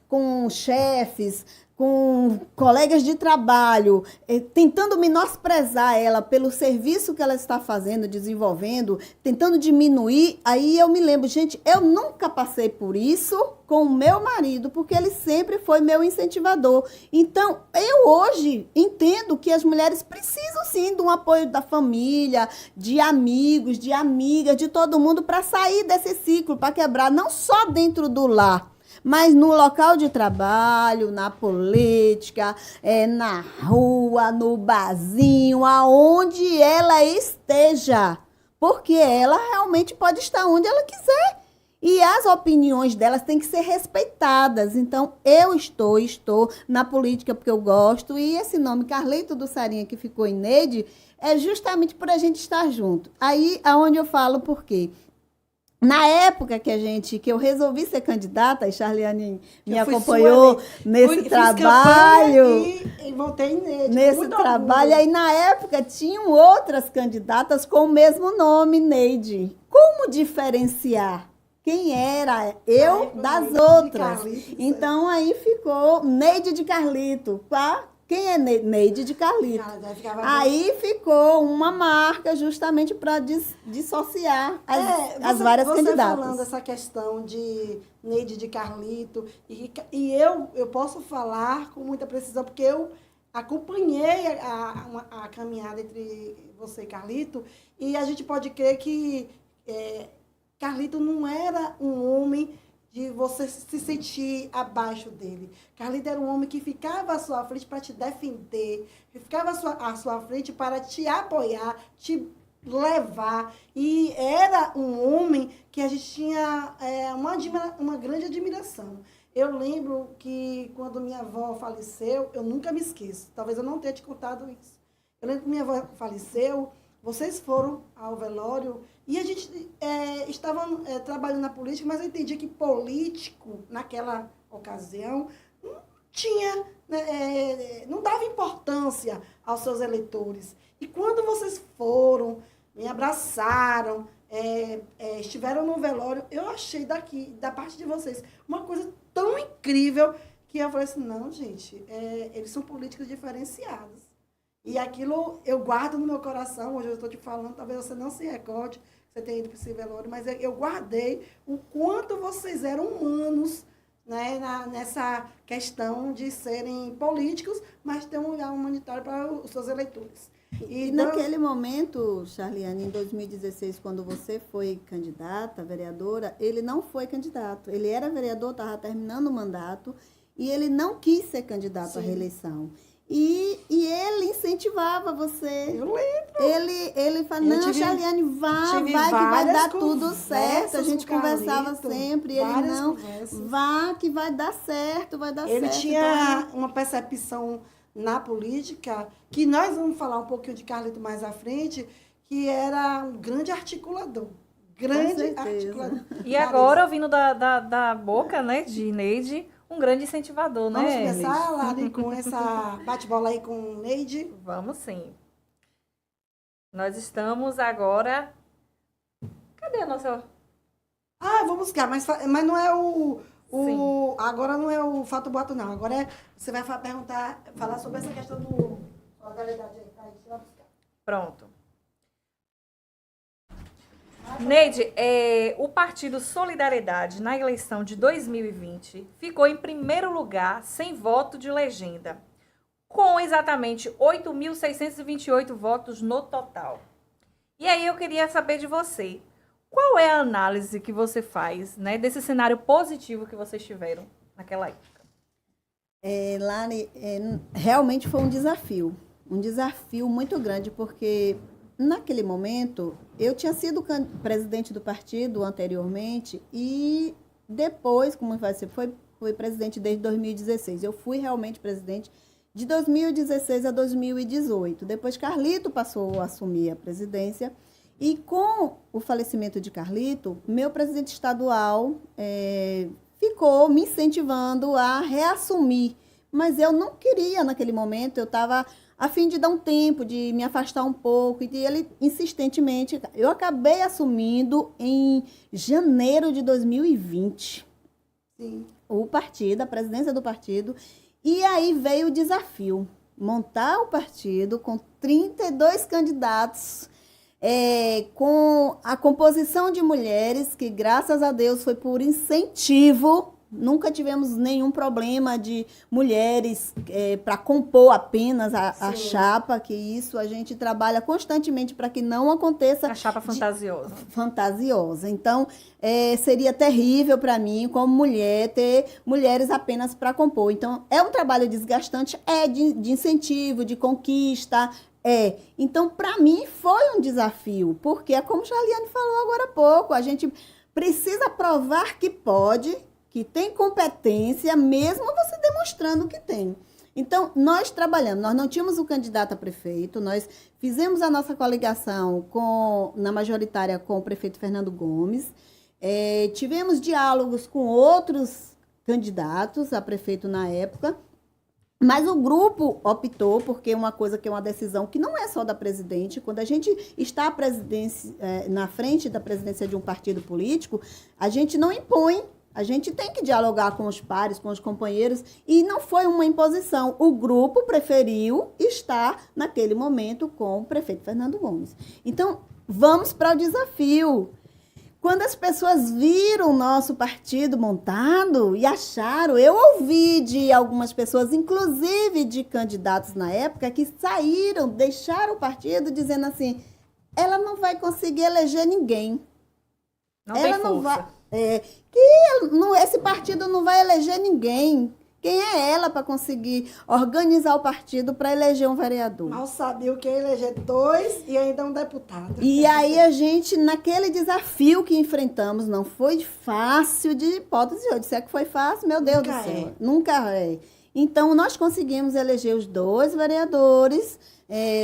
[SPEAKER 3] com chefes, com colegas de trabalho, tentando menosprezar ela pelo serviço que ela está fazendo, desenvolvendo, tentando diminuir, aí eu me lembro, gente, eu nunca passei por isso com o meu marido, porque ele sempre foi meu incentivador. Então, eu hoje entendo que as mulheres precisam sim de um apoio da família, de amigos, de amigas, de todo mundo para sair desse ciclo, para quebrar, não só dentro do lar, mas no local de trabalho, na política, na rua, no barzinho, aonde ela esteja. Porque ela realmente pode estar onde ela quiser. E as opiniões delas têm que ser respeitadas. Então, eu estou na política porque eu gosto. E esse nome, Carlito do Sarinha, que ficou em Neide, é justamente por a gente estar junto. Aí, aonde eu falo por quê? Na época que eu resolvi ser candidata, e Charliane me acompanhou nesse trabalho.
[SPEAKER 1] E voltei
[SPEAKER 3] nesse trabalho. Aí, na época, tinham outras candidatas com o mesmo nome, Neide. Como diferenciar quem era eu das outras? Então, aí ficou Neide de Carlito. Quem é Neide de Carlito? Aí ficou uma marca justamente para dissociar as várias candidatas.
[SPEAKER 1] Você falando essa questão de Neide de Carlito, e eu posso falar com muita precisão, porque eu acompanhei a caminhada entre você e Carlito, e a gente pode crer que Carlito não era um homem de você se sentir abaixo dele. Carlito era um homem que ficava à sua frente para te defender, que ficava à sua frente para te apoiar, te levar. E era um homem que a gente tinha uma grande admiração. Eu lembro que quando minha avó faleceu, eu nunca me esqueço, talvez eu não tenha te contado isso. Eu lembro que minha avó faleceu, vocês foram ao velório e a gente estava trabalhando na política, mas eu entendi que político, naquela ocasião, tinha, né, não dava importância aos seus eleitores. E quando vocês foram, me abraçaram, estiveram no velório, eu achei da parte de vocês, uma coisa tão incrível que eu falei assim, não, gente, eles são políticos diferenciados. E aquilo eu guardo no meu coração, hoje eu estou te falando, talvez você não se recorde, você tenha ido para esse velório, mas eu guardei o quanto vocês eram humanos, né, nessa questão de serem políticos, mas ter um olhar humanitário para os seus eleitores.
[SPEAKER 3] E naquele momento, Charliane, em 2016, quando você foi candidata, vereadora, ele não foi candidato. Ele era vereador, estava terminando o mandato, e ele não quis ser candidato à reeleição. E ele incentivava você.
[SPEAKER 1] Eu lembro.
[SPEAKER 3] Ele falava, não, Charliane, vai que vai dar tudo certo. A gente conversava sempre. Ele, não, vá que vai dar certo, vai dar certo.
[SPEAKER 1] Ele tinha uma percepção na política, que nós vamos falar um pouquinho de Carlito mais à frente, que era um grande articulador. Grande articulador.
[SPEAKER 2] E agora, ouvindo da boca, né, de Neide, um grande incentivador, né?
[SPEAKER 1] Vamos começar, Lari, com essa bate-bola aí com Neide?
[SPEAKER 2] Vamos sim. Nós estamos agora... Cadê a nossa...
[SPEAKER 1] Vou buscar, mas não é agora não é o fato boato, não. Agora você vai falar sobre essa questão do solidariedade aí. Tá, você vai buscar.
[SPEAKER 2] Pronto. Neide, o Partido Solidariedade, na eleição de 2020, ficou em primeiro lugar, sem voto de legenda, com exatamente 8.628 votos no total. E aí eu queria saber de você, qual é a análise que você faz, né, desse cenário positivo que vocês tiveram naquela época?
[SPEAKER 3] Lari, realmente foi um desafio muito grande, porque naquele momento eu tinha sido presidente do partido anteriormente e depois, como você foi presidente desde 2016, eu fui realmente presidente de 2016 a 2018. Depois Carlito passou a assumir a presidência. E com o falecimento de Carlito, meu presidente estadual ficou me incentivando a reassumir. Mas eu não queria naquele momento, eu estava a fim de dar um tempo, de me afastar um pouco. E ele, insistentemente, eu acabei assumindo em janeiro de 2020.
[SPEAKER 1] Sim.
[SPEAKER 3] O partido, a presidência do partido. E aí veio o desafio, montar o partido com 32 candidatos, com a composição de mulheres, que graças a Deus foi por incentivo, nunca tivemos nenhum problema de mulheres para compor apenas a chapa, que isso a gente trabalha constantemente para que não aconteça.
[SPEAKER 2] A chapa fantasiosa.
[SPEAKER 3] Fantasiosa. Então, seria terrível para mim, como mulher, ter mulheres apenas para compor. Então, é um trabalho desgastante, de incentivo, de conquista. Então, para mim, foi um desafio, porque é como Charliane falou agora há pouco, a gente precisa provar que pode, que tem competência, mesmo você demonstrando que tem. Então, nós trabalhamos, nós não tínhamos o candidato a prefeito, nós fizemos a nossa coligação na majoritária com o prefeito Fernando Gomes, tivemos diálogos com outros candidatos a prefeito na época, mas o grupo optou, porque é uma coisa que é uma decisão que não é só da presidente, quando a gente está na frente da presidência de um partido político, a gente não impõe, a gente tem que dialogar com os pares, com os companheiros, e não foi uma imposição. O grupo preferiu estar, naquele momento, com o prefeito Fernando Gomes. Então, vamos para o desafio. Quando as pessoas viram o nosso partido montado e acharam, eu ouvi de algumas pessoas, inclusive de candidatos na época, que saíram, deixaram o partido dizendo assim, ela não vai conseguir eleger ninguém.
[SPEAKER 2] Não tem força.
[SPEAKER 3] Esse partido não vai eleger ninguém. Quem é ela para conseguir organizar o partido para eleger um vereador?
[SPEAKER 1] Mal sabia o que é eleger 2 e ainda um deputado.
[SPEAKER 3] E aí a gente, naquele desafio que enfrentamos, não foi fácil de hipótese. Eu disse que foi fácil, meu Deus do céu. Nunca é. Então, nós conseguimos eleger os 2 vereadores.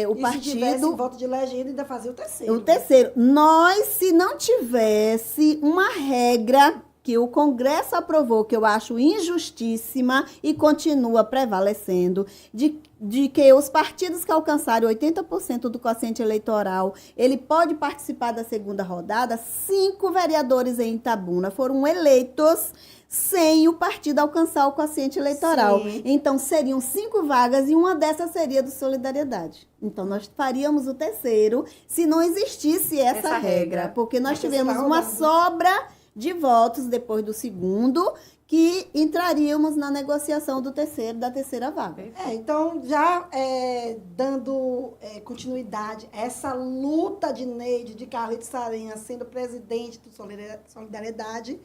[SPEAKER 3] O partido,
[SPEAKER 1] se tivesse voto de legenda, ainda fazia o terceiro.
[SPEAKER 3] O terceiro. Nós, se não tivesse uma regra que o Congresso aprovou, que eu acho injustíssima e continua prevalecendo, de que os partidos que alcançarem 80% do quociente eleitoral, ele pode participar da segunda rodada. 5 vereadores em Itabuna foram eleitos sem o partido alcançar o quociente eleitoral.
[SPEAKER 1] Sim.
[SPEAKER 3] Então, seriam 5 vagas e uma dessas seria do Solidariedade. Então, nós faríamos o terceiro se não existisse essa regra, porque nós tivemos uma sobra de votos depois do segundo, que entraríamos na negociação do terceiro, da terceira vaga.
[SPEAKER 1] Então, já dando continuidade a essa luta de Neide, de Carlito Sarinha, sendo presidente do Solidariedade,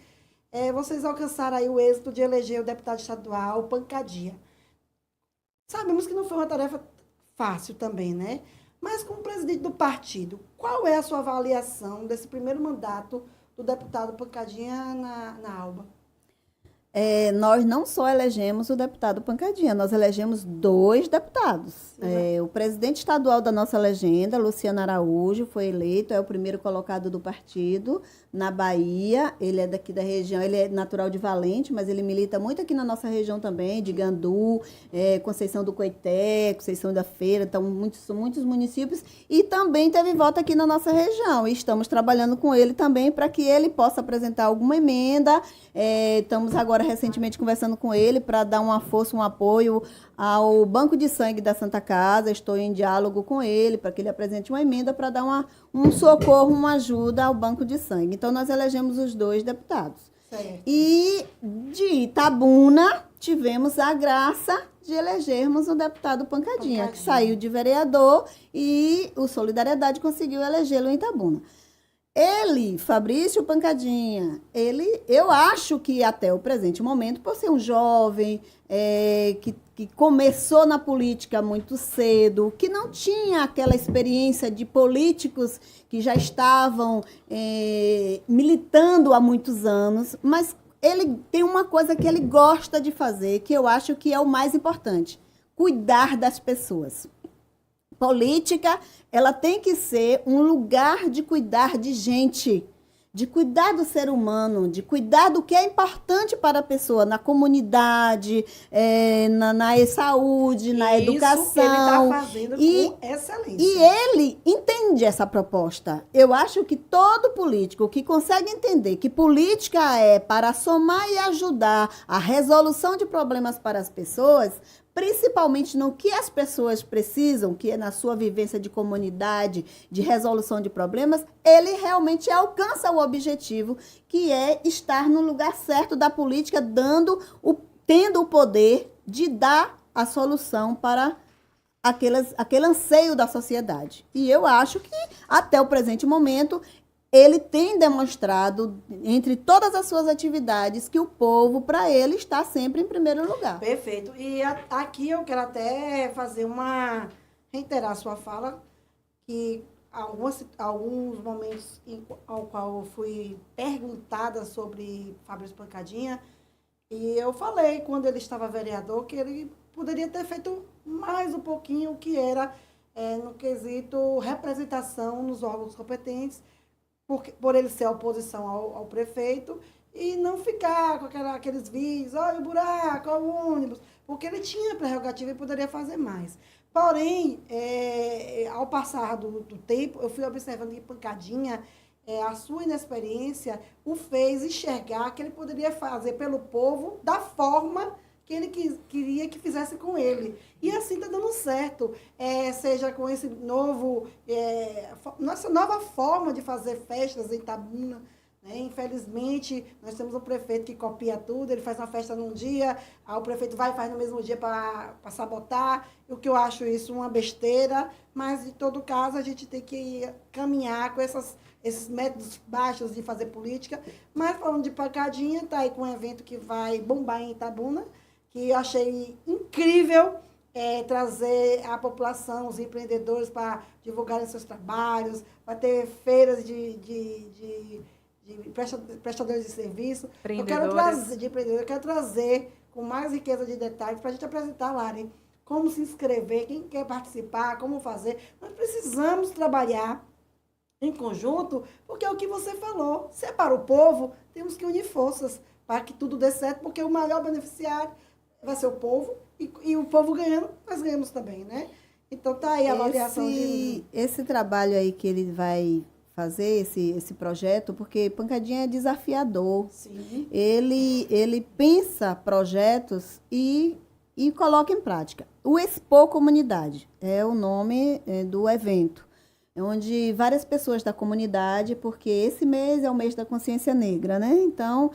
[SPEAKER 1] vocês alcançaram aí o êxito de eleger o deputado estadual Pancadinha. Sabemos que não foi uma tarefa fácil também, né? Mas como presidente do partido, qual é a sua avaliação desse primeiro mandato do deputado Pancadinha na Alba?
[SPEAKER 3] Nós não só elegemos o deputado Pancadinha, nós elegemos 2 deputados. O presidente estadual da nossa legenda, Luciano Araújo, foi eleito, é o primeiro colocado do partido na Bahia. Ele é daqui da região, ele é natural de Valente, mas ele milita muito aqui na nossa região também, de Gandu, Conceição do Coité, Conceição da Feira, então são muitos municípios. E também teve voto aqui na nossa região. E estamos trabalhando com ele também para que ele possa apresentar alguma emenda. Estamos agora recentemente conversando com ele para dar uma força, um apoio ao Banco de Sangue da Santa Casa. Estou em diálogo com ele para que ele apresente uma emenda para dar um socorro, uma ajuda ao Banco de Sangue. Então, nós elegemos os 2 deputados.
[SPEAKER 1] Certo.
[SPEAKER 3] E de Itabuna, tivemos a graça de elegermos o deputado Pancadinha, que saiu de vereador e o Solidariedade conseguiu elegê-lo em Itabuna. Ele, Fabrício Pancadinha, eu acho que até o presente momento, por ser um jovem que começou na política muito cedo, que não tinha aquela experiência de políticos que já estavam militando há muitos anos, mas ele tem uma coisa que ele gosta de fazer, que eu acho que é o mais importante: cuidar das pessoas. Política, ela tem que ser um lugar de cuidar de gente, de cuidar do ser humano, de cuidar do que é importante para a pessoa, na comunidade, na saúde, na educação.
[SPEAKER 1] Isso ele está fazendo com excelência.
[SPEAKER 3] E ele entende essa proposta. Eu acho que todo político que consegue entender que política é para somar e ajudar a resolução de problemas para as pessoas, principalmente no que as pessoas precisam, que é na sua vivência de comunidade, de resolução de problemas, ele realmente alcança o objetivo, que é estar no lugar certo da política, tendo o poder de dar a solução para aquele anseio da sociedade. E eu acho que, até o presente momento, ele tem demonstrado, entre todas as suas atividades, que o povo, para ele, está sempre em primeiro lugar.
[SPEAKER 1] Perfeito. E aqui eu quero até reiterar a sua fala, que alguns momentos ao qual eu fui perguntada sobre Fabrício Pancadinha, e eu falei, quando ele estava vereador, que ele poderia ter feito mais um pouquinho o que era no quesito representação nos órgãos competentes, por ele ser oposição ao prefeito, e não ficar com aqueles vídeos, olha o buraco, olha o ônibus, porque ele tinha prerrogativa e poderia fazer mais. Porém, ao passar do tempo, eu fui observando que Pancadinha, a sua inexperiência o fez enxergar que ele poderia fazer pelo povo da forma que ele queria que fizesse com ele. E assim está dando certo. Seja com esse nossa nova forma de fazer festas em Itabuna, né? Infelizmente, nós temos um prefeito que copia tudo, ele faz uma festa num dia, aí o prefeito vai e faz no mesmo dia para sabotar, o que eu acho isso uma besteira, mas, em todo caso, a gente tem que caminhar com esses métodos baixos de fazer política. Mas, falando de Pancadinha, está aí com um evento que vai bombar em Itabuna, que eu achei incrível trazer a população, os empreendedores, para divulgarem seus trabalhos, vai ter feiras de prestadores de serviço. Eu quero trazer com mais riqueza de detalhes para a gente apresentar, Lari, como se inscrever, quem quer participar, como fazer. Nós precisamos trabalhar em conjunto, porque é o que você falou. Se é para o povo, temos que unir forças para que tudo dê certo, porque o maior beneficiário vai ser o povo, e o povo ganhando, nós ganhamos também, né? Então tá aí a avaliação
[SPEAKER 3] Esse trabalho aí que ele vai fazer, esse projeto, porque Pancadinha é desafiador.
[SPEAKER 1] Sim.
[SPEAKER 3] Ele pensa projetos e coloca em prática. O Expo Comunidade é o nome do evento, onde várias pessoas da comunidade, porque esse mês é o mês da consciência negra, né? Então,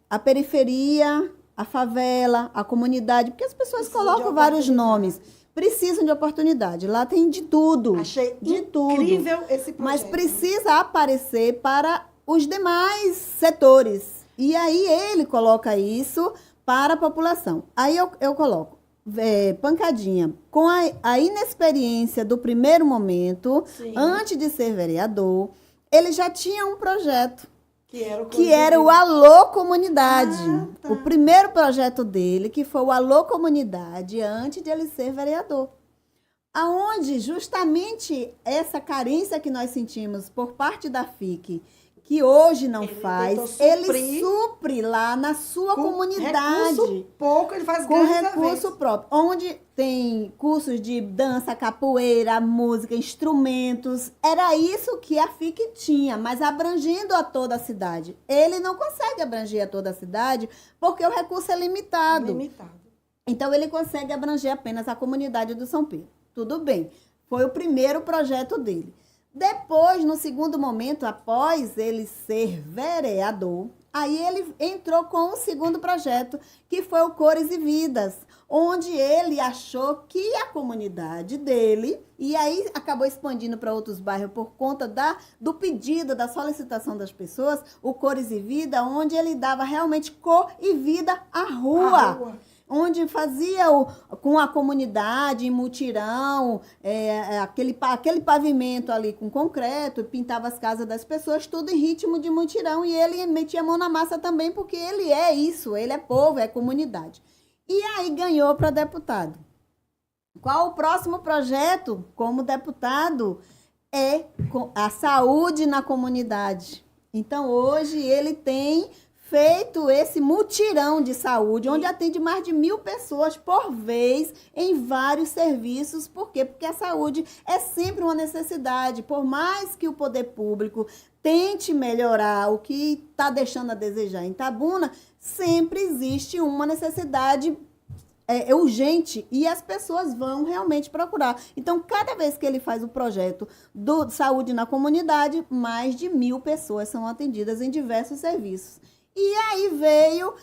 [SPEAKER 3] a periferia, a favela, a comunidade, porque as pessoas colocam vários nomes, precisam de oportunidade. Lá tem de tudo.
[SPEAKER 1] Achei
[SPEAKER 3] de
[SPEAKER 1] incrível
[SPEAKER 3] tudo.
[SPEAKER 1] esse projeto.
[SPEAKER 3] Mas precisa aparecer para os demais setores. E aí ele coloca isso para a população. Aí eu coloco Pancadinha, com a inexperiência do primeiro momento,
[SPEAKER 1] Sim.
[SPEAKER 3] antes de ser vereador, ele já tinha um projeto.
[SPEAKER 1] Que
[SPEAKER 3] era o Alô Comunidade.
[SPEAKER 1] Tá.
[SPEAKER 3] O primeiro projeto dele, que foi o Alô Comunidade, antes de ele ser vereador. Aonde justamente essa carência que nós sentimos por parte da FIC, que hoje não faz, ele supre lá na sua comunidade.
[SPEAKER 1] Recurso pouco, ele faz
[SPEAKER 3] com recurso próprio. Onde tem cursos de dança, capoeira, música, instrumentos. Era isso que a FIC tinha, mas abrangendo a toda a cidade. Ele não consegue abranger a toda a cidade porque o recurso é limitado. Então, ele consegue abranger apenas a comunidade do São Pedro. Tudo bem. Foi o primeiro projeto dele. Depois, no segundo momento, após ele ser vereador, aí ele entrou com o segundo projeto, que foi o Cores e Vidas, onde ele achou que a comunidade dele, e aí acabou expandindo para outros bairros por conta do pedido, da solicitação das pessoas, o Cores e Vida, onde ele dava realmente cor e vida à rua. Onde fazia com a comunidade, em mutirão, aquele pavimento ali com concreto, pintava as casas das pessoas, tudo em ritmo de mutirão, e ele metia a mão na massa também, porque ele é isso, ele é povo, é comunidade. E aí ganhou para deputado. Qual o próximo projeto como deputado? É a saúde na comunidade. Então, hoje ele tem feito esse mutirão de saúde, onde atende mais de 1.000 pessoas por vez em vários serviços. Por quê? Porque a saúde é sempre uma necessidade. Por mais que o poder público tente melhorar o que está deixando a desejar em Itabuna, sempre existe uma necessidade urgente e as pessoas vão realmente procurar. Então, cada vez que ele faz o projeto do Saúde na Comunidade, mais de 1.000 pessoas são atendidas em diversos serviços. E aí veio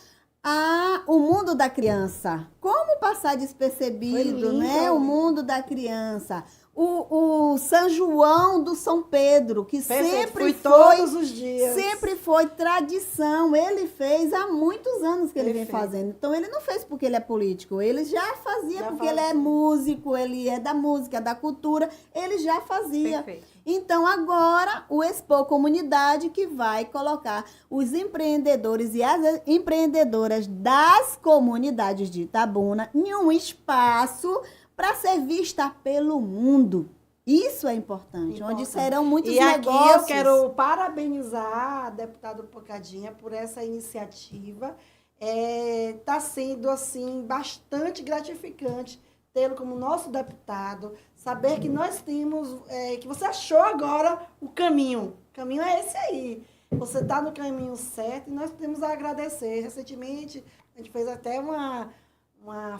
[SPEAKER 3] o mundo da criança. Como passar despercebido, né? O mundo da criança. O São João do São Pedro, que sempre foi
[SPEAKER 1] todos os dias.
[SPEAKER 3] Sempre foi tradição. Ele fez há muitos anos que ele vem fazendo. Então, ele não fez porque ele é político. Ele já fazia porque ele é músico, ele é da música, da cultura. Ele já fazia.
[SPEAKER 2] Perfeito.
[SPEAKER 3] Então, agora, o Expo Comunidade, que vai colocar os empreendedores e as empreendedoras das comunidades de Itabuna em um espaço para ser vista pelo mundo. Isso é importante, onde serão muitos negócios.
[SPEAKER 1] E aqui eu quero parabenizar a deputada Pancadinha por essa iniciativa. Está sendo, assim, bastante gratificante tê-lo como nosso deputado, saber que nós temos, que você achou agora o caminho. O caminho é esse aí. Você está no caminho certo e nós temos a agradecer. Recentemente, a gente fez até uma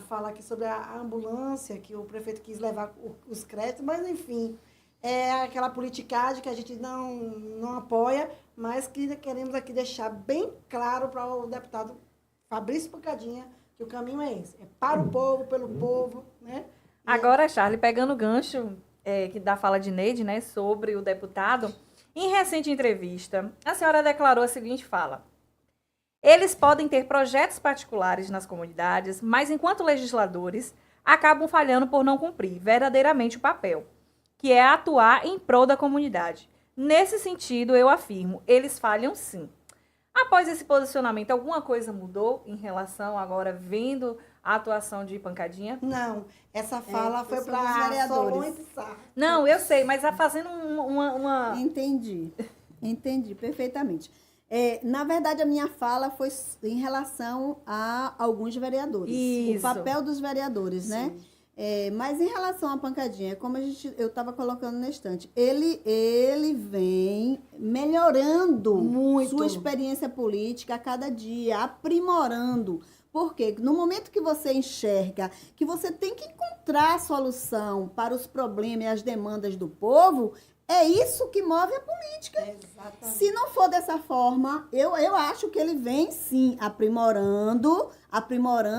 [SPEAKER 1] fala aqui sobre a ambulância, que o prefeito quis levar os créditos, mas, enfim, é aquela politicagem que a gente não apoia, mas que queremos aqui deixar bem claro para o deputado Fabrício Pancadinha que o caminho é esse. É para o povo, pelo povo, né?
[SPEAKER 2] Agora, Charlie, pegando o gancho que da fala de Neide, né, sobre o deputado, em recente entrevista, a senhora declarou a seguinte fala: eles podem ter projetos particulares nas comunidades, mas enquanto legisladores, acabam falhando por não cumprir verdadeiramente o papel, que é atuar em prol da comunidade. Nesse sentido, eu afirmo, eles falham sim. Após esse posicionamento, alguma coisa mudou em relação agora, vendo a atuação de Pancadinha?
[SPEAKER 1] Não, essa fala foi
[SPEAKER 3] foi sobre os
[SPEAKER 1] para
[SPEAKER 3] vereadores.
[SPEAKER 1] Solon e Pissarra.
[SPEAKER 2] Não, eu sei, mas fazendo uma...
[SPEAKER 3] Entendi perfeitamente. Na verdade, a minha fala foi em relação a alguns vereadores.
[SPEAKER 2] Isso.
[SPEAKER 3] O papel dos vereadores, né? Mas em relação à Pancadinha, como eu estava colocando na estante, ele vem melhorando
[SPEAKER 1] Muito.
[SPEAKER 3] sua experiência política a cada dia, aprimorando. Porque no momento que você enxerga que você tem que encontrar solução para os problemas e as demandas do povo, é isso que move a política.
[SPEAKER 1] Exatamente.
[SPEAKER 3] Se não for dessa forma, eu acho que ele vem, sim, aprimorando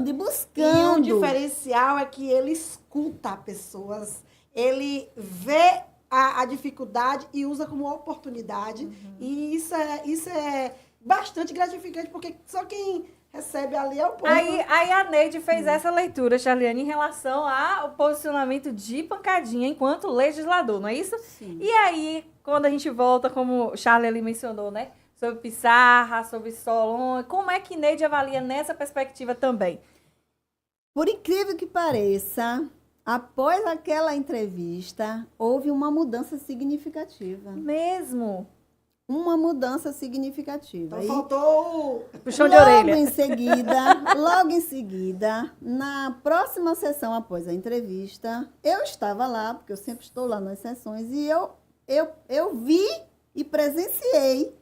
[SPEAKER 3] e buscando.
[SPEAKER 1] E o diferencial é que ele escuta pessoas, ele vê a dificuldade e usa como oportunidade. E isso é bastante gratificante, porque só quem recebe ali é o povo.
[SPEAKER 2] Aí a Neide fez essa leitura, Charliane, em relação ao posicionamento de Pancadinha enquanto legislador, não é isso?
[SPEAKER 3] Sim.
[SPEAKER 2] E aí, quando a gente volta, como o Charlie ali mencionou, né? Sobre Pissarra, sobre Solon, como é que Neide avalia nessa perspectiva também?
[SPEAKER 3] Por incrível que pareça, após aquela entrevista, houve uma mudança significativa.
[SPEAKER 2] Mesmo.
[SPEAKER 3] Uma mudança significativa.
[SPEAKER 1] Então faltou
[SPEAKER 2] Puxão de orelha.
[SPEAKER 3] Logo em seguida, na próxima sessão após a entrevista, eu estava lá, porque eu sempre estou lá nas sessões, e eu vi e presenciei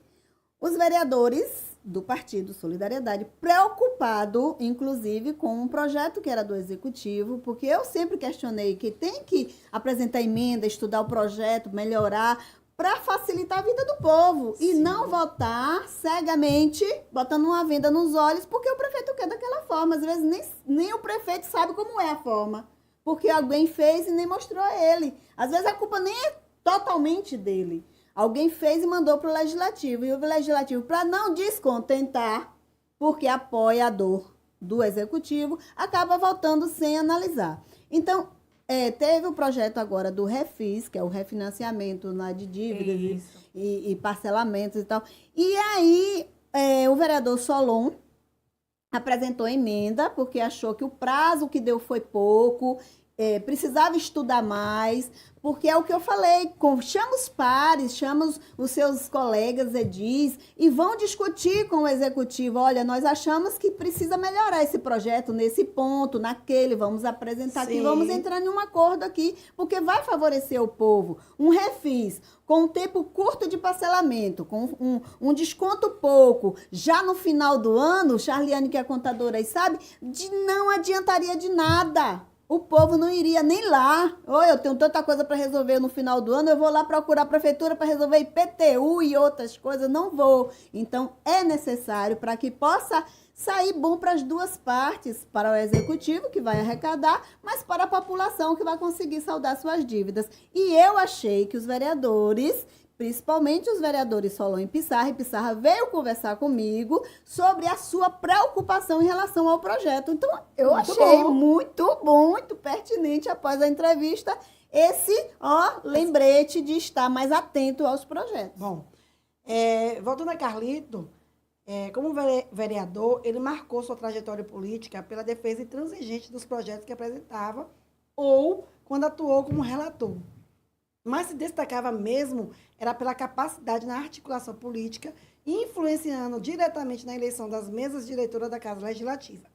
[SPEAKER 3] os vereadores do Partido Solidariedade preocupado, inclusive, com um projeto que era do Executivo, porque eu sempre questionei que tem que apresentar emenda, estudar o projeto, melhorar, para facilitar a vida do povo. Sim. E não votar cegamente, botando uma venda nos olhos, porque o prefeito quer daquela forma. Às vezes nem o prefeito sabe como é a forma, porque alguém fez e nem mostrou a ele. Às vezes a culpa nem é totalmente dele. Alguém fez e mandou para o Legislativo. E o Legislativo, para não descontentar, porque apoia a dor do Executivo, acaba votando sem analisar. Então, teve o projeto agora do Refis, que é o refinanciamento de dívidas e parcelamentos e tal. E aí, o vereador Solon apresentou emenda, porque achou que o prazo que deu foi pouco, precisava estudar mais, porque é o que eu falei, chama os pares, chama os seus colegas edis e vão discutir com o Executivo. Olha, nós achamos que precisa melhorar esse projeto nesse ponto, naquele, vamos apresentar aqui, vamos entrar em um acordo aqui, porque vai favorecer o povo. Um refis com um tempo curto de parcelamento, com um desconto pouco, já no final do ano, Charliane, que é contadora aí, sabe, não adiantaria de nada. O povo não iria nem lá. Eu tenho tanta coisa para resolver no final do ano, eu vou lá procurar a prefeitura para resolver IPTU e outras coisas. Não vou. Então, é necessário para que possa sair bom para as duas partes, para o Executivo, que vai arrecadar, mas para a população, que vai conseguir saldar suas dívidas. E eu achei que os vereadores, principalmente os vereadores Solon e Pissarra veio conversar comigo sobre a sua preocupação em relação ao projeto. Então, eu achei muito bom, muito pertinente, após a entrevista, esse lembrete de estar mais atento aos projetos.
[SPEAKER 1] Bom, voltando a Carlito, como vereador, ele marcou sua trajetória política pela defesa intransigente dos projetos que apresentava ou quando atuou como relator. Mas se destacava mesmo era pela capacidade na articulação política, influenciando diretamente na eleição das mesas diretoras da Casa Legislativa,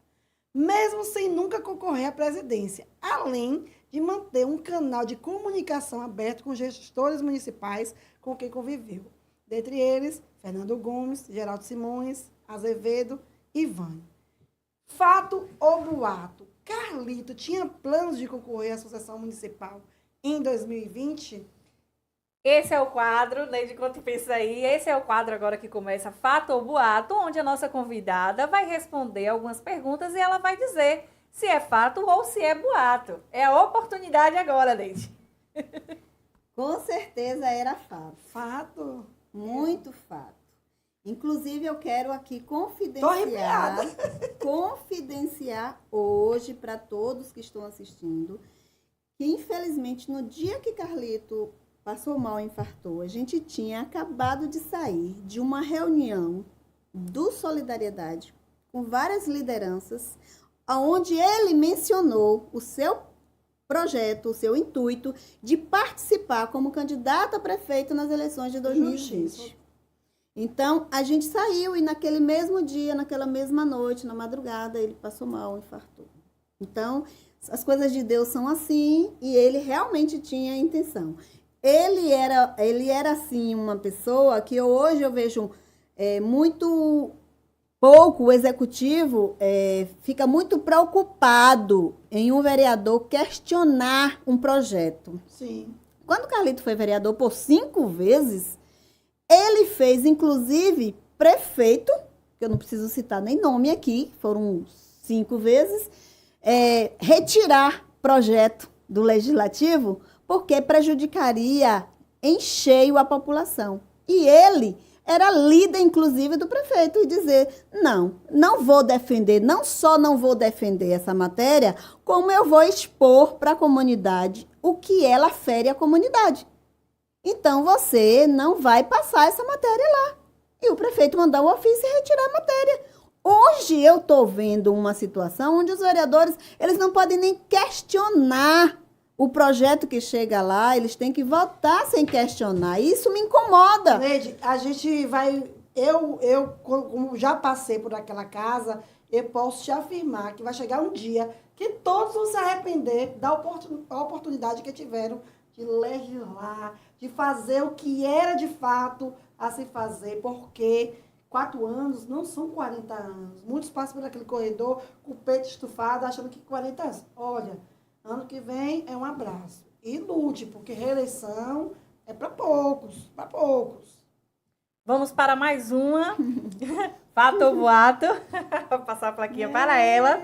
[SPEAKER 1] mesmo sem nunca concorrer à presidência, além de manter um canal de comunicação aberto com gestores municipais com quem conviveu. Dentre eles, Fernando Gomes, Geraldo Simões, Azevedo e Vânia. Fato ou boato? Carlito tinha planos de concorrer à sucessão municipal em 2020?
[SPEAKER 2] Esse é o quadro, Neide, enquanto pensa aí, esse é o quadro agora que começa Fato ou Boato, onde a nossa convidada vai responder algumas perguntas e ela vai dizer se é fato ou se é boato. É a oportunidade agora, Neide.
[SPEAKER 3] Com certeza era fato.
[SPEAKER 1] Fato?
[SPEAKER 3] Muito fato. Inclusive, eu quero aqui confidenciar hoje para todos que estão assistindo, que infelizmente no dia que Carlito passou mal e infartou, a gente tinha acabado de sair de uma reunião do Solidariedade com várias lideranças, onde ele mencionou o seu projeto, o seu intuito de participar como candidato a prefeito nas eleições de 2020. Então, a gente saiu e naquele mesmo dia, naquela mesma noite, na madrugada, ele passou mal, infartou. Então, as coisas de Deus são assim e ele realmente tinha a intenção. Ele era assim, uma pessoa que hoje eu vejo muito pouco, o executivo fica muito preocupado em um vereador questionar um projeto.
[SPEAKER 1] Sim.
[SPEAKER 3] Quando o Carlito foi vereador por 5 vezes, ele fez, inclusive, prefeito, que eu não preciso citar nem nome aqui, foram 5 vezes, retirar projeto do Legislativo porque prejudicaria em cheio a população. E ele era líder, inclusive, do prefeito, e dizer, não vou defender, não só não vou defender essa matéria, como eu vou expor para a comunidade o que ela fere a comunidade. Então, você não vai passar essa matéria lá. E o prefeito mandar um ofício e retirar a matéria. Hoje eu estou vendo uma situação onde os vereadores eles não podem nem questionar o projeto que chega lá, eles têm que votar sem questionar. Isso me incomoda.
[SPEAKER 1] Neide, a gente vai... Eu, como já passei por aquela casa, eu posso te afirmar que vai chegar um dia que todos vão se arrepender da oportunidade que tiveram de legislar, de fazer o que era de fato a se fazer, porque 4 anos não são 40 anos. Muitos passam por aquele corredor com o peito estufado, achando que 40 anos. Olha, ano que vem é um abraço. E lute, porque reeleição é para poucos, para poucos.
[SPEAKER 2] Vamos para mais uma. Fato ou boato? Vou passar a plaquinha para ela.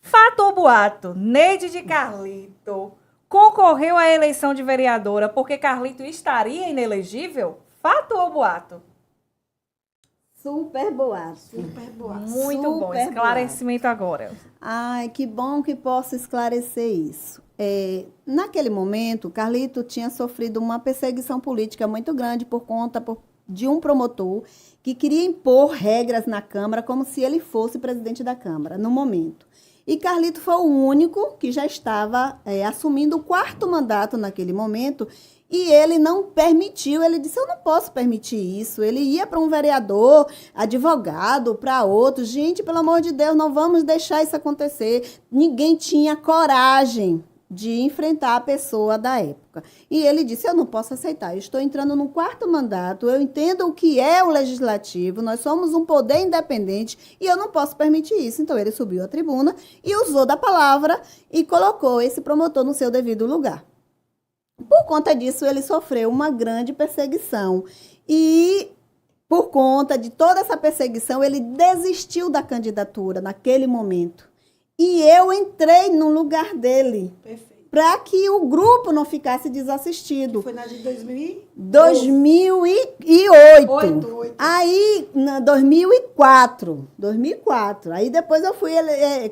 [SPEAKER 2] Fato ou boato? Neide de Carlito concorreu à eleição de vereadora porque Carlito estaria inelegível? Fato ou boato?
[SPEAKER 3] Super boato.
[SPEAKER 1] Super boa.
[SPEAKER 2] Muito bom.
[SPEAKER 3] Super
[SPEAKER 2] Esclarecimento agora.
[SPEAKER 3] Ai, que bom que posso esclarecer isso. Naquele momento, Carlito tinha sofrido uma perseguição política muito grande por conta de um promotor que queria impor regras na Câmara como se ele fosse presidente da Câmara, no momento. E Carlito foi o único que já estava assumindo o 4º mandato naquele momento e ele não permitiu, ele disse, eu não posso permitir isso. Ele ia para um vereador, advogado, para outro. Gente, pelo amor de Deus, não vamos deixar isso acontecer. Ninguém tinha coragem de enfrentar a pessoa da época. E ele disse, eu não posso aceitar, eu estou entrando no 4º mandato, eu entendo o que é o legislativo, nós somos um poder independente e eu não posso permitir isso. Então ele subiu à tribuna e usou da palavra e colocou esse promotor no seu devido lugar. Por conta disso, ele sofreu uma grande perseguição e por conta de toda essa perseguição, ele desistiu da candidatura naquele momento. E eu entrei no lugar dele.
[SPEAKER 1] Perfeito.
[SPEAKER 3] Para que o grupo não ficasse desassistido.
[SPEAKER 1] Foi na de 2008.
[SPEAKER 3] 2008. Aí, em 2004. Aí depois eu fui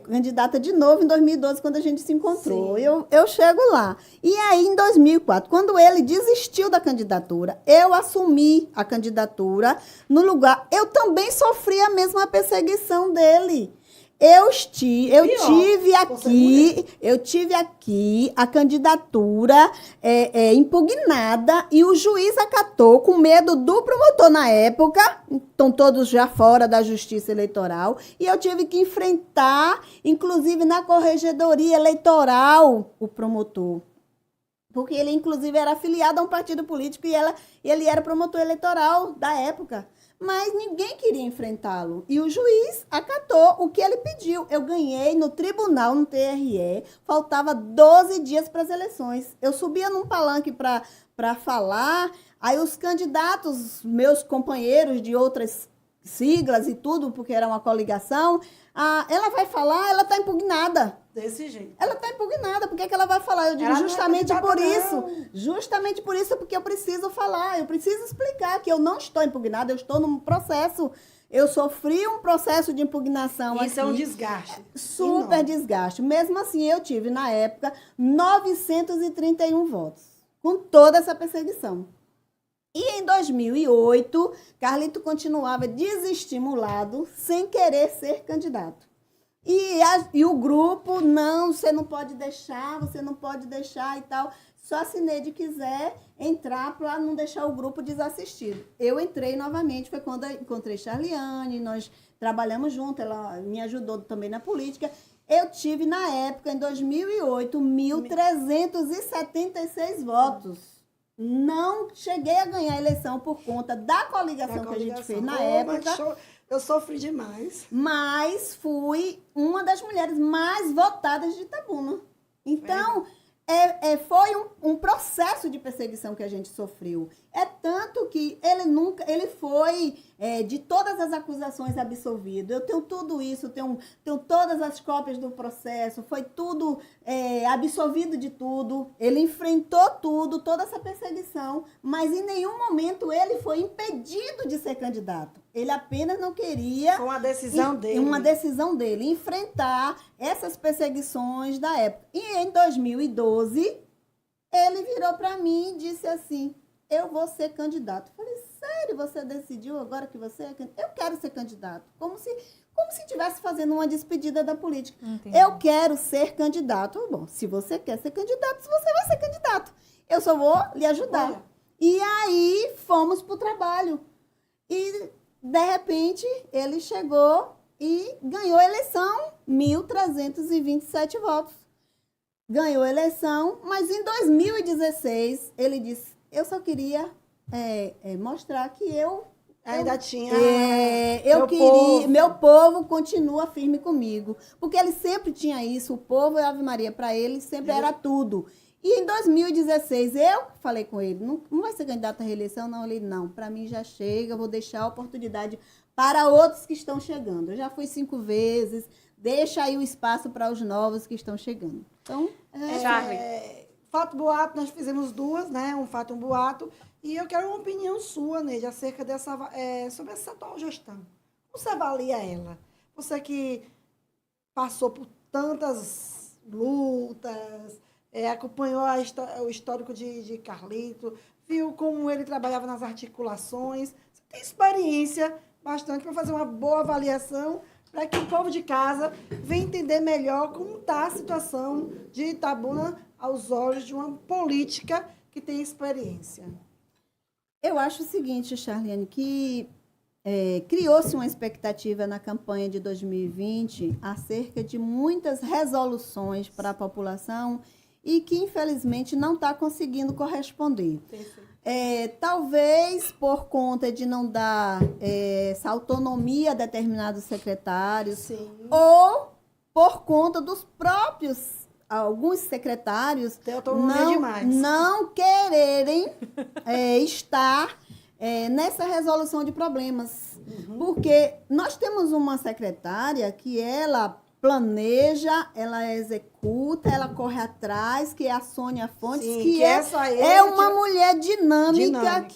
[SPEAKER 3] candidata de novo em 2012, quando a gente se encontrou. Eu chego lá. E aí, em 2004, quando ele desistiu da candidatura, eu assumi a candidatura no lugar. Eu também sofri a mesma perseguição dele. Eu tive aqui a candidatura impugnada e o juiz acatou com medo do promotor na época, estão todos já fora da justiça eleitoral, e eu tive que enfrentar, inclusive na corregedoria eleitoral, o promotor. Porque ele, inclusive, era afiliado a um partido político e ele era promotor eleitoral da época. Mas ninguém queria enfrentá-lo. E o juiz acatou o que ele pediu. Eu ganhei no tribunal, no TRE, faltava 12 dias para as eleições. Eu subia num palanque para falar, aí os candidatos, meus companheiros de outras siglas e tudo, porque era uma coligação, ela vai falar, ela está impugnada.
[SPEAKER 1] Desse jeito.
[SPEAKER 3] Ela está impugnada, por que ela vai falar? Eu digo, justamente por isso. Justamente por isso, porque eu preciso falar, eu preciso explicar que eu não estou impugnada, eu estou num processo, eu sofri um processo de impugnação aqui.
[SPEAKER 1] Isso é um desgaste.
[SPEAKER 3] Super desgaste. Mesmo assim, eu tive, na época, 931 votos, com toda essa perseguição. E em 2008, Carlito continuava desestimulado, sem querer ser candidato. E o grupo, não, você não pode deixar e tal. Só se Neide quiser entrar para não deixar o grupo desassistido. Eu entrei novamente, foi quando eu encontrei Charliane, nós trabalhamos juntos, ela me ajudou também na política. Eu tive, na época, em 2008, 1.376 votos. Não cheguei a ganhar a eleição por conta da coligação que a gente fez na época.
[SPEAKER 1] Eu sofri demais.
[SPEAKER 3] Mas fui uma das mulheres mais votadas de Itabuna. Então, foi um processo de perseguição que a gente sofreu. É tanto que ele foi de todas as acusações absolvido. Eu tenho tudo isso, tenho todas as cópias do processo, foi tudo absolvido de tudo. Ele enfrentou tudo, toda essa perseguição, mas em nenhum momento ele foi impedido de ser candidato. Ele apenas não queria...
[SPEAKER 1] Foi uma decisão dele.
[SPEAKER 3] Uma decisão dele, enfrentar essas perseguições da época. E em 2012, ele virou para mim e disse assim, eu vou ser candidato. Eu falei, sério, você decidiu agora que você é candidato? Eu quero ser candidato. Como se estivesse fazendo uma despedida da política.
[SPEAKER 2] Entendi.
[SPEAKER 3] Eu quero ser candidato. Bom, se você quer ser candidato, você vai ser candidato. Eu só vou lhe ajudar.
[SPEAKER 1] Olha.
[SPEAKER 3] E aí, fomos para o trabalho. E, de repente, ele chegou e ganhou a eleição, 1.327 votos. Ganhou a eleição, mas em 2016, ele disse, eu só queria mostrar que
[SPEAKER 1] Ainda tinha
[SPEAKER 3] meu povo continua firme comigo. Porque ele sempre tinha isso, o povo e a Ave Maria para ele sempre era tudo. E em 2016, eu falei com ele, não vai ser candidato à reeleição? Não, ele, não, para mim já chega, vou deixar a oportunidade para outros que estão chegando. Eu já fui 5 vezes, deixa aí o espaço para os novos que estão chegando. Então,
[SPEAKER 2] Charlie.
[SPEAKER 1] Fato boato, nós fizemos 2, né? Um fato, um boato. E eu quero uma opinião sua, Neide, acerca sobre essa atual gestão. Como você avalia ela? Você que passou por tantas lutas, acompanhou o histórico de Carlito, viu como ele trabalhava nas articulações. Você tem experiência bastante para fazer uma boa avaliação para que o povo de casa venha entender melhor como está a situação de Itabuna aos olhos de uma política que tem experiência.
[SPEAKER 3] eu acho o seguinte, Charliane, que criou-se uma expectativa na campanha de 2020 acerca de muitas resoluções para a população e que, infelizmente, não está conseguindo corresponder. Talvez por conta de não dar essa autonomia a determinados secretários,
[SPEAKER 1] Sim.
[SPEAKER 3] ou por conta dos próprios, alguns secretários
[SPEAKER 1] Tem autonomia demais.
[SPEAKER 3] não quererem estar nessa resolução de problemas. Porque nós temos uma secretária que ela planeja, ela executa, ela corre atrás, que é a Sônia Fontes,
[SPEAKER 1] Sim,
[SPEAKER 3] que
[SPEAKER 1] essa aí
[SPEAKER 3] é uma mulher dinâmica.
[SPEAKER 1] Dinâmica.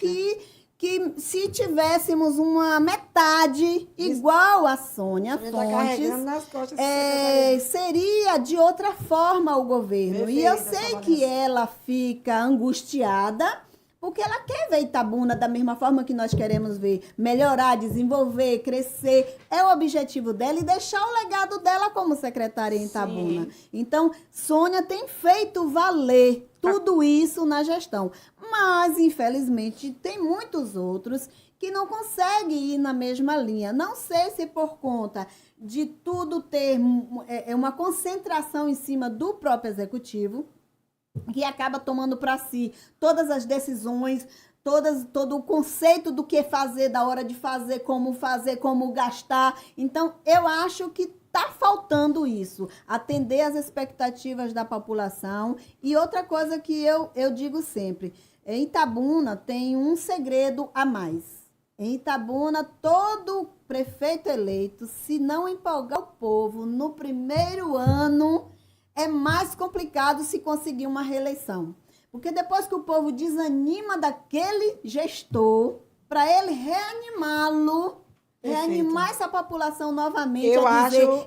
[SPEAKER 3] Que se tivéssemos uma metade igual a Sônia
[SPEAKER 1] Ele está carregando
[SPEAKER 3] Fontes,
[SPEAKER 1] nas costas da secretaria.
[SPEAKER 3] seria de outra forma o governo. E eu
[SPEAKER 1] Perfeita
[SPEAKER 3] sei
[SPEAKER 1] essa
[SPEAKER 3] que
[SPEAKER 1] avaliação.
[SPEAKER 3] ela fica angustiada, porque ela quer ver Itabuna da mesma forma que nós queremos ver, melhorar, desenvolver, crescer. É o objetivo dela e deixar o legado dela como secretária em Itabuna. Então, Sônia tem feito valer tudo isso na gestão. Mas, infelizmente, tem muitos outros que não conseguem ir na mesma linha. Não sei se por conta de tudo ter uma concentração em cima do próprio executivo, que acaba tomando para si todas as decisões, todo o conceito do que fazer, da hora de fazer, como gastar. Então, eu acho que está faltando isso, atender às expectativas da população. E outra coisa que eu digo sempre, em Itabuna tem um segredo a mais. Em Itabuna, todo prefeito eleito, se não empolgar o povo no primeiro ano, é mais complicado se conseguir uma reeleição. Porque depois que o povo desanima daquele gestor, para ele reanimar essa população novamente,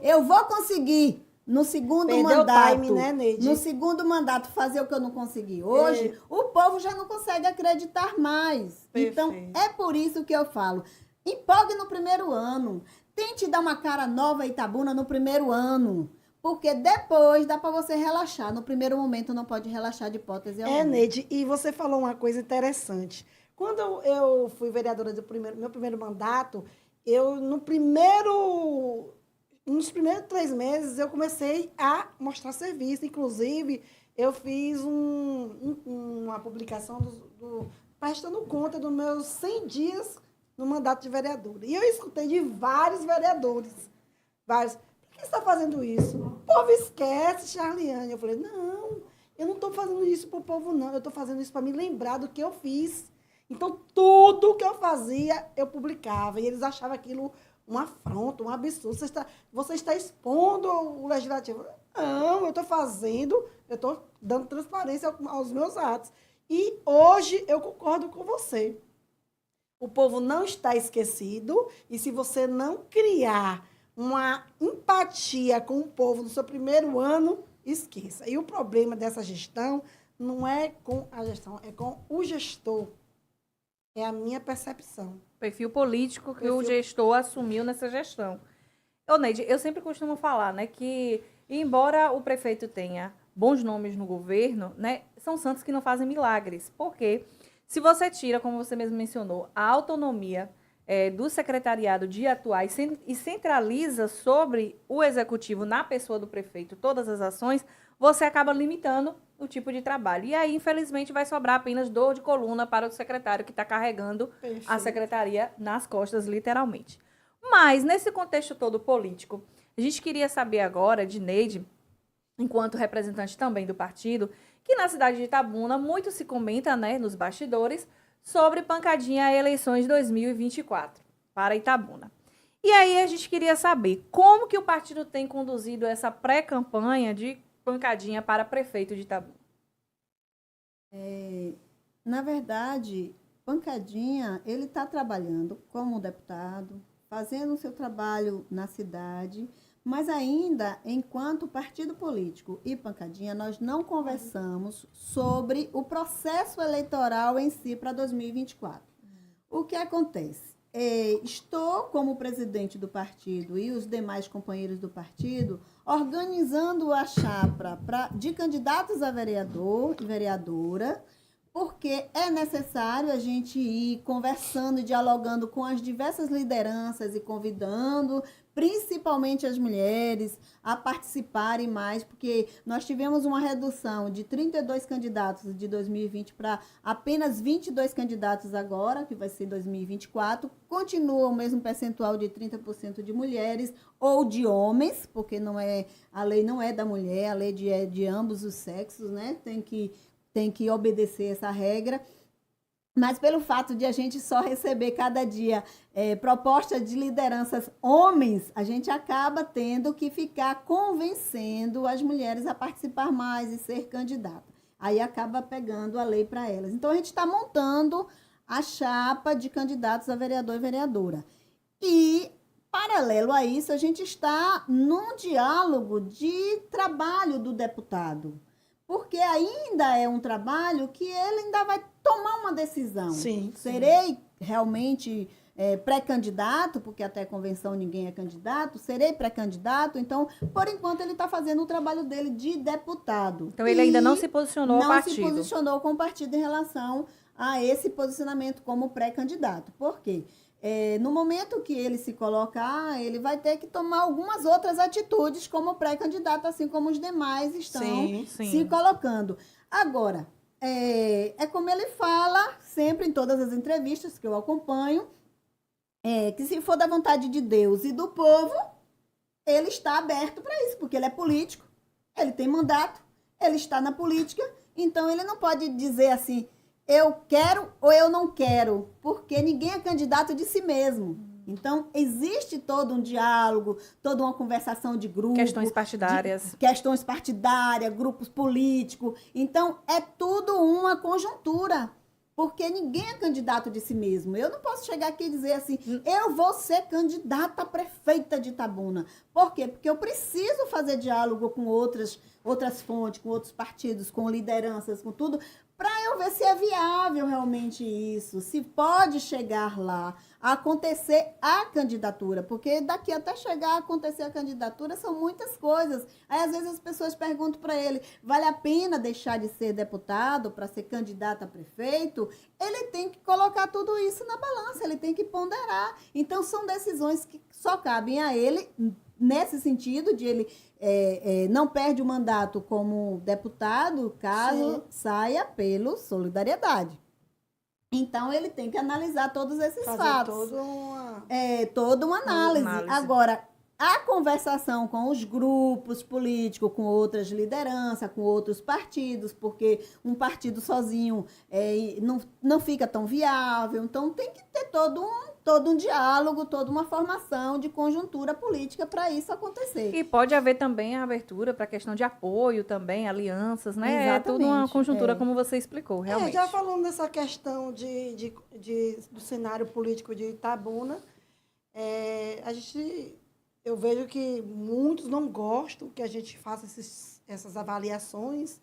[SPEAKER 3] eu vou conseguir no segundo
[SPEAKER 1] Perdeu
[SPEAKER 3] mandato,
[SPEAKER 1] o time, né, Neide?
[SPEAKER 3] no segundo mandato fazer o que eu não consegui hoje, o povo já não consegue acreditar mais. Então,
[SPEAKER 1] Perfeito.
[SPEAKER 3] é por isso que eu falo, empolgue no primeiro ano, tente dar uma cara nova a Itabuna no primeiro ano, porque depois dá para você relaxar. No primeiro momento não pode relaxar de hipótese alguma.
[SPEAKER 1] Neide, e você falou uma coisa interessante. Quando eu fui vereadora do meu primeiro mandato, nos primeiros 3 meses, eu comecei a mostrar serviço. Inclusive, eu fiz uma publicação prestando conta dos meus 100 dias no mandato de vereadora. E eu escutei de vários vereadores, vários. Por que você está fazendo isso? O povo esquece, Charliane. Eu falei, não, eu não estou fazendo isso para o povo, não. Eu estou fazendo isso para me lembrar do que eu fiz. Então, tudo que eu fazia, eu publicava. E eles achavam aquilo uma afronta, um absurdo. Você está expondo o legislativo. Não, eu estou fazendo, eu estou dando transparência aos meus atos. E hoje eu concordo com você. O povo não está esquecido. E se você não criar uma empatia com o povo no seu primeiro ano, esqueça. E o problema dessa gestão não é com a gestão, é com o gestor. É a minha percepção.
[SPEAKER 2] Perfil político que o gestor assumiu nessa gestão. Ô, Neide, eu sempre costumo falar, né, que embora o prefeito tenha bons nomes no governo, né, são santos que não fazem milagres. Porque se você tira, como você mesmo mencionou, a autonomia do secretariado de atuar e centraliza sobre o executivo, na pessoa do prefeito, todas as ações, você acaba limitando o tipo de trabalho. E aí, infelizmente, vai sobrar apenas dor de coluna para o secretário que está carregando a secretaria nas costas, literalmente. Mas, nesse contexto todo político, a gente queria saber agora, de Neide, enquanto representante também do partido, que na cidade de Itabuna muito se comenta, né, nos bastidores, sobre pancadinha a eleições 2024 para Itabuna. E aí a gente queria saber como que o partido tem conduzido essa pré-campanha de pancadinha para prefeito de Itabuna.
[SPEAKER 3] Na verdade, Pancadinha, ele está trabalhando como deputado, fazendo o seu trabalho na cidade, mas ainda, enquanto partido político e Pancadinha, nós não conversamos sobre o processo eleitoral em si para 2024. O que acontece? Estou, como presidente do partido e os demais companheiros do partido, organizando a chapa de candidatos a vereador e vereadora, porque é necessário a gente ir conversando e dialogando com as diversas lideranças e convidando principalmente as mulheres a participarem mais, porque nós tivemos uma redução de 32 candidatos de 2020 para apenas 22 candidatos agora, que vai ser 2024. Continua o mesmo percentual de 30% de mulheres ou de homens, porque a lei não é da mulher, a lei é de ambos os sexos, né? Tem que obedecer essa regra. Mas pelo fato de a gente só receber cada dia propostas de lideranças homens, a gente acaba tendo que ficar convencendo as mulheres a participar mais e ser candidata. Aí acaba pegando a lei para elas. Então, a gente está montando a chapa de candidatos a vereador e vereadora. E, paralelo a isso, a gente está num diálogo de trabalho do deputado. Porque ainda é um trabalho que ele ainda vai tomar uma decisão.
[SPEAKER 1] Sim.
[SPEAKER 3] Serei realmente pré-candidato, porque até a convenção ninguém é candidato, serei pré-candidato, então, por enquanto, ele está fazendo o trabalho dele de deputado.
[SPEAKER 2] Então, ele ainda não se posicionou ao partido.
[SPEAKER 3] Não se posicionou com o partido em relação a esse posicionamento como pré-candidato. Por quê? No momento que ele se colocar, ele vai ter que tomar algumas outras atitudes como pré-candidato, assim como os demais estão se colocando. Agora, é como ele fala sempre em todas as entrevistas que eu acompanho, que se for da vontade de Deus e do povo, ele está aberto para isso, porque ele é político, ele tem mandato, ele está na política, então ele não pode dizer assim, eu quero ou eu não quero, porque ninguém é candidato de si mesmo. Então, existe todo um diálogo, toda uma conversação de grupo.
[SPEAKER 2] Questões partidárias.
[SPEAKER 3] Questões partidárias, grupos políticos. Então, é tudo uma conjuntura. Porque ninguém é candidato de si mesmo. Eu não posso chegar aqui e dizer assim, eu vou ser candidata a prefeita de Itabuna. Por quê? Porque eu preciso fazer diálogo com outras fontes, com outros partidos, com lideranças, com tudo, para eu ver se é viável realmente isso, se pode chegar lá, a acontecer a candidatura, porque daqui até chegar a acontecer a candidatura são muitas coisas. Aí, às vezes, as pessoas perguntam para ele, vale a pena deixar de ser deputado para ser candidato a prefeito? Ele tem que colocar tudo isso na balança, ele tem que ponderar. Então, são decisões que só cabem a ele, nesse sentido de ele não perde o mandato como deputado, caso saia pelo Solidariedade. Então, ele tem que analisar todos esses fatos. Toda uma análise. Agora, a conversação com os grupos políticos, com outras lideranças, com outros partidos, porque um partido sozinho não fica tão viável. Então, tem que ter todo um diálogo, toda uma formação de conjuntura política para isso acontecer.
[SPEAKER 2] E pode haver também a abertura para a questão de apoio também, alianças, né?
[SPEAKER 3] Exatamente.
[SPEAKER 2] É tudo uma conjuntura, como você explicou, realmente.
[SPEAKER 1] Já falando dessa questão do cenário político de Itabuna, eu vejo que muitos não gostam que a gente faça essas avaliações,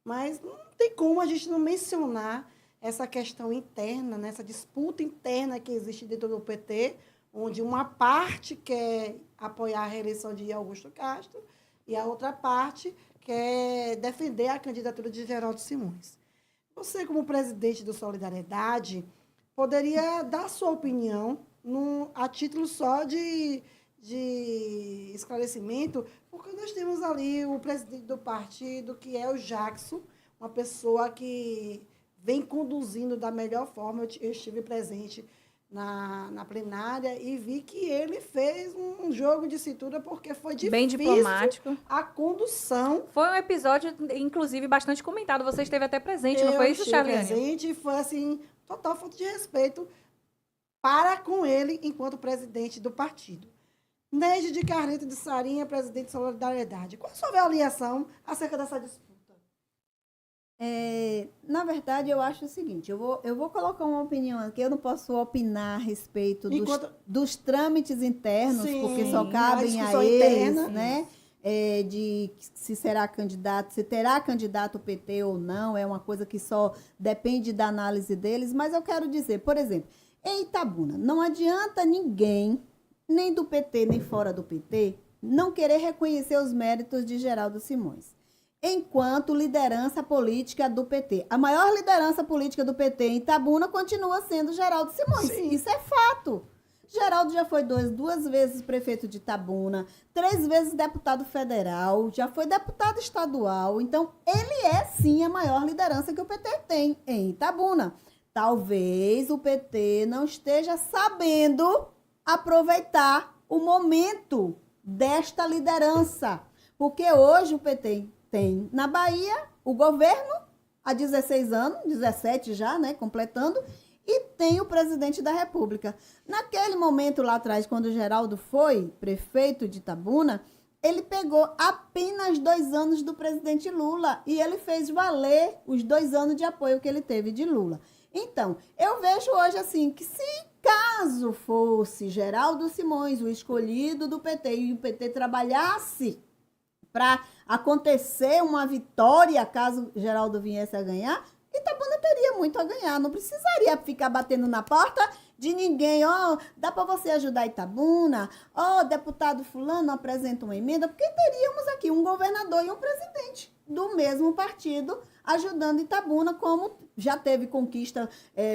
[SPEAKER 1] mas não tem como a gente não mencionar essa questão interna, né, essa disputa interna que existe dentro do PT, onde uma parte quer apoiar a reeleição de Augusto Castro e a outra parte quer defender a candidatura de Geraldo Simões. Você, como presidente do Solidariedade, poderia dar sua opinião a título só de esclarecimento, porque nós temos ali o presidente do partido, que é o Jackson, uma pessoa que vem conduzindo da melhor forma. Eu estive presente na plenária e vi que ele fez um jogo de cintura, porque foi difícil.
[SPEAKER 2] Bem diplomático.
[SPEAKER 1] A condução.
[SPEAKER 2] Foi um episódio, inclusive, bastante comentado. Você esteve até presente, não foi isso, Charliane?
[SPEAKER 1] Eu estive presente e foi, assim, total falta de respeito para com ele enquanto presidente do partido. Neide de Carlito de Sarinha, presidente de Solidariedade. Qual a sua avaliação acerca dessa disputa?
[SPEAKER 3] Na verdade, eu acho o seguinte, eu vou colocar uma opinião aqui, eu não posso opinar a respeito dos trâmites internos, porque só cabem a eles, interna, né? De se será candidato, se terá candidato o PT ou não, é uma coisa que só depende da análise deles, mas eu quero dizer, por exemplo, em Itabuna, não adianta ninguém, nem do PT, nem fora do PT, não querer reconhecer os méritos de Geraldo Simões, enquanto liderança política do PT. A maior liderança política do PT em Itabuna continua sendo Geraldo Simões. Sim. Isso é fato. Geraldo já foi duas vezes prefeito de Itabuna, 3 vezes deputado federal, já foi deputado estadual. Então, ele é, sim, a maior liderança que o PT tem em Itabuna. Talvez o PT não esteja sabendo aproveitar o momento desta liderança. Porque hoje o PT tem na Bahia o governo há 16 anos, 17 já, né, completando, e tem o presidente da República. Naquele momento lá atrás, quando o Geraldo foi prefeito de Itabuna, ele pegou apenas 2 anos do presidente Lula e ele fez valer os 2 anos de apoio que ele teve de Lula. Então, eu vejo hoje assim que se caso fosse Geraldo Simões o escolhido do PT e o PT trabalhasse para acontecer uma vitória, caso Geraldo viesse a ganhar, Itabuna teria muito a ganhar. Não precisaria ficar batendo na porta de ninguém. Dá para você ajudar Itabuna? Deputado fulano apresenta uma emenda. Porque teríamos aqui um governador e um presidente do mesmo partido ajudando Itabuna, como já teve conquista,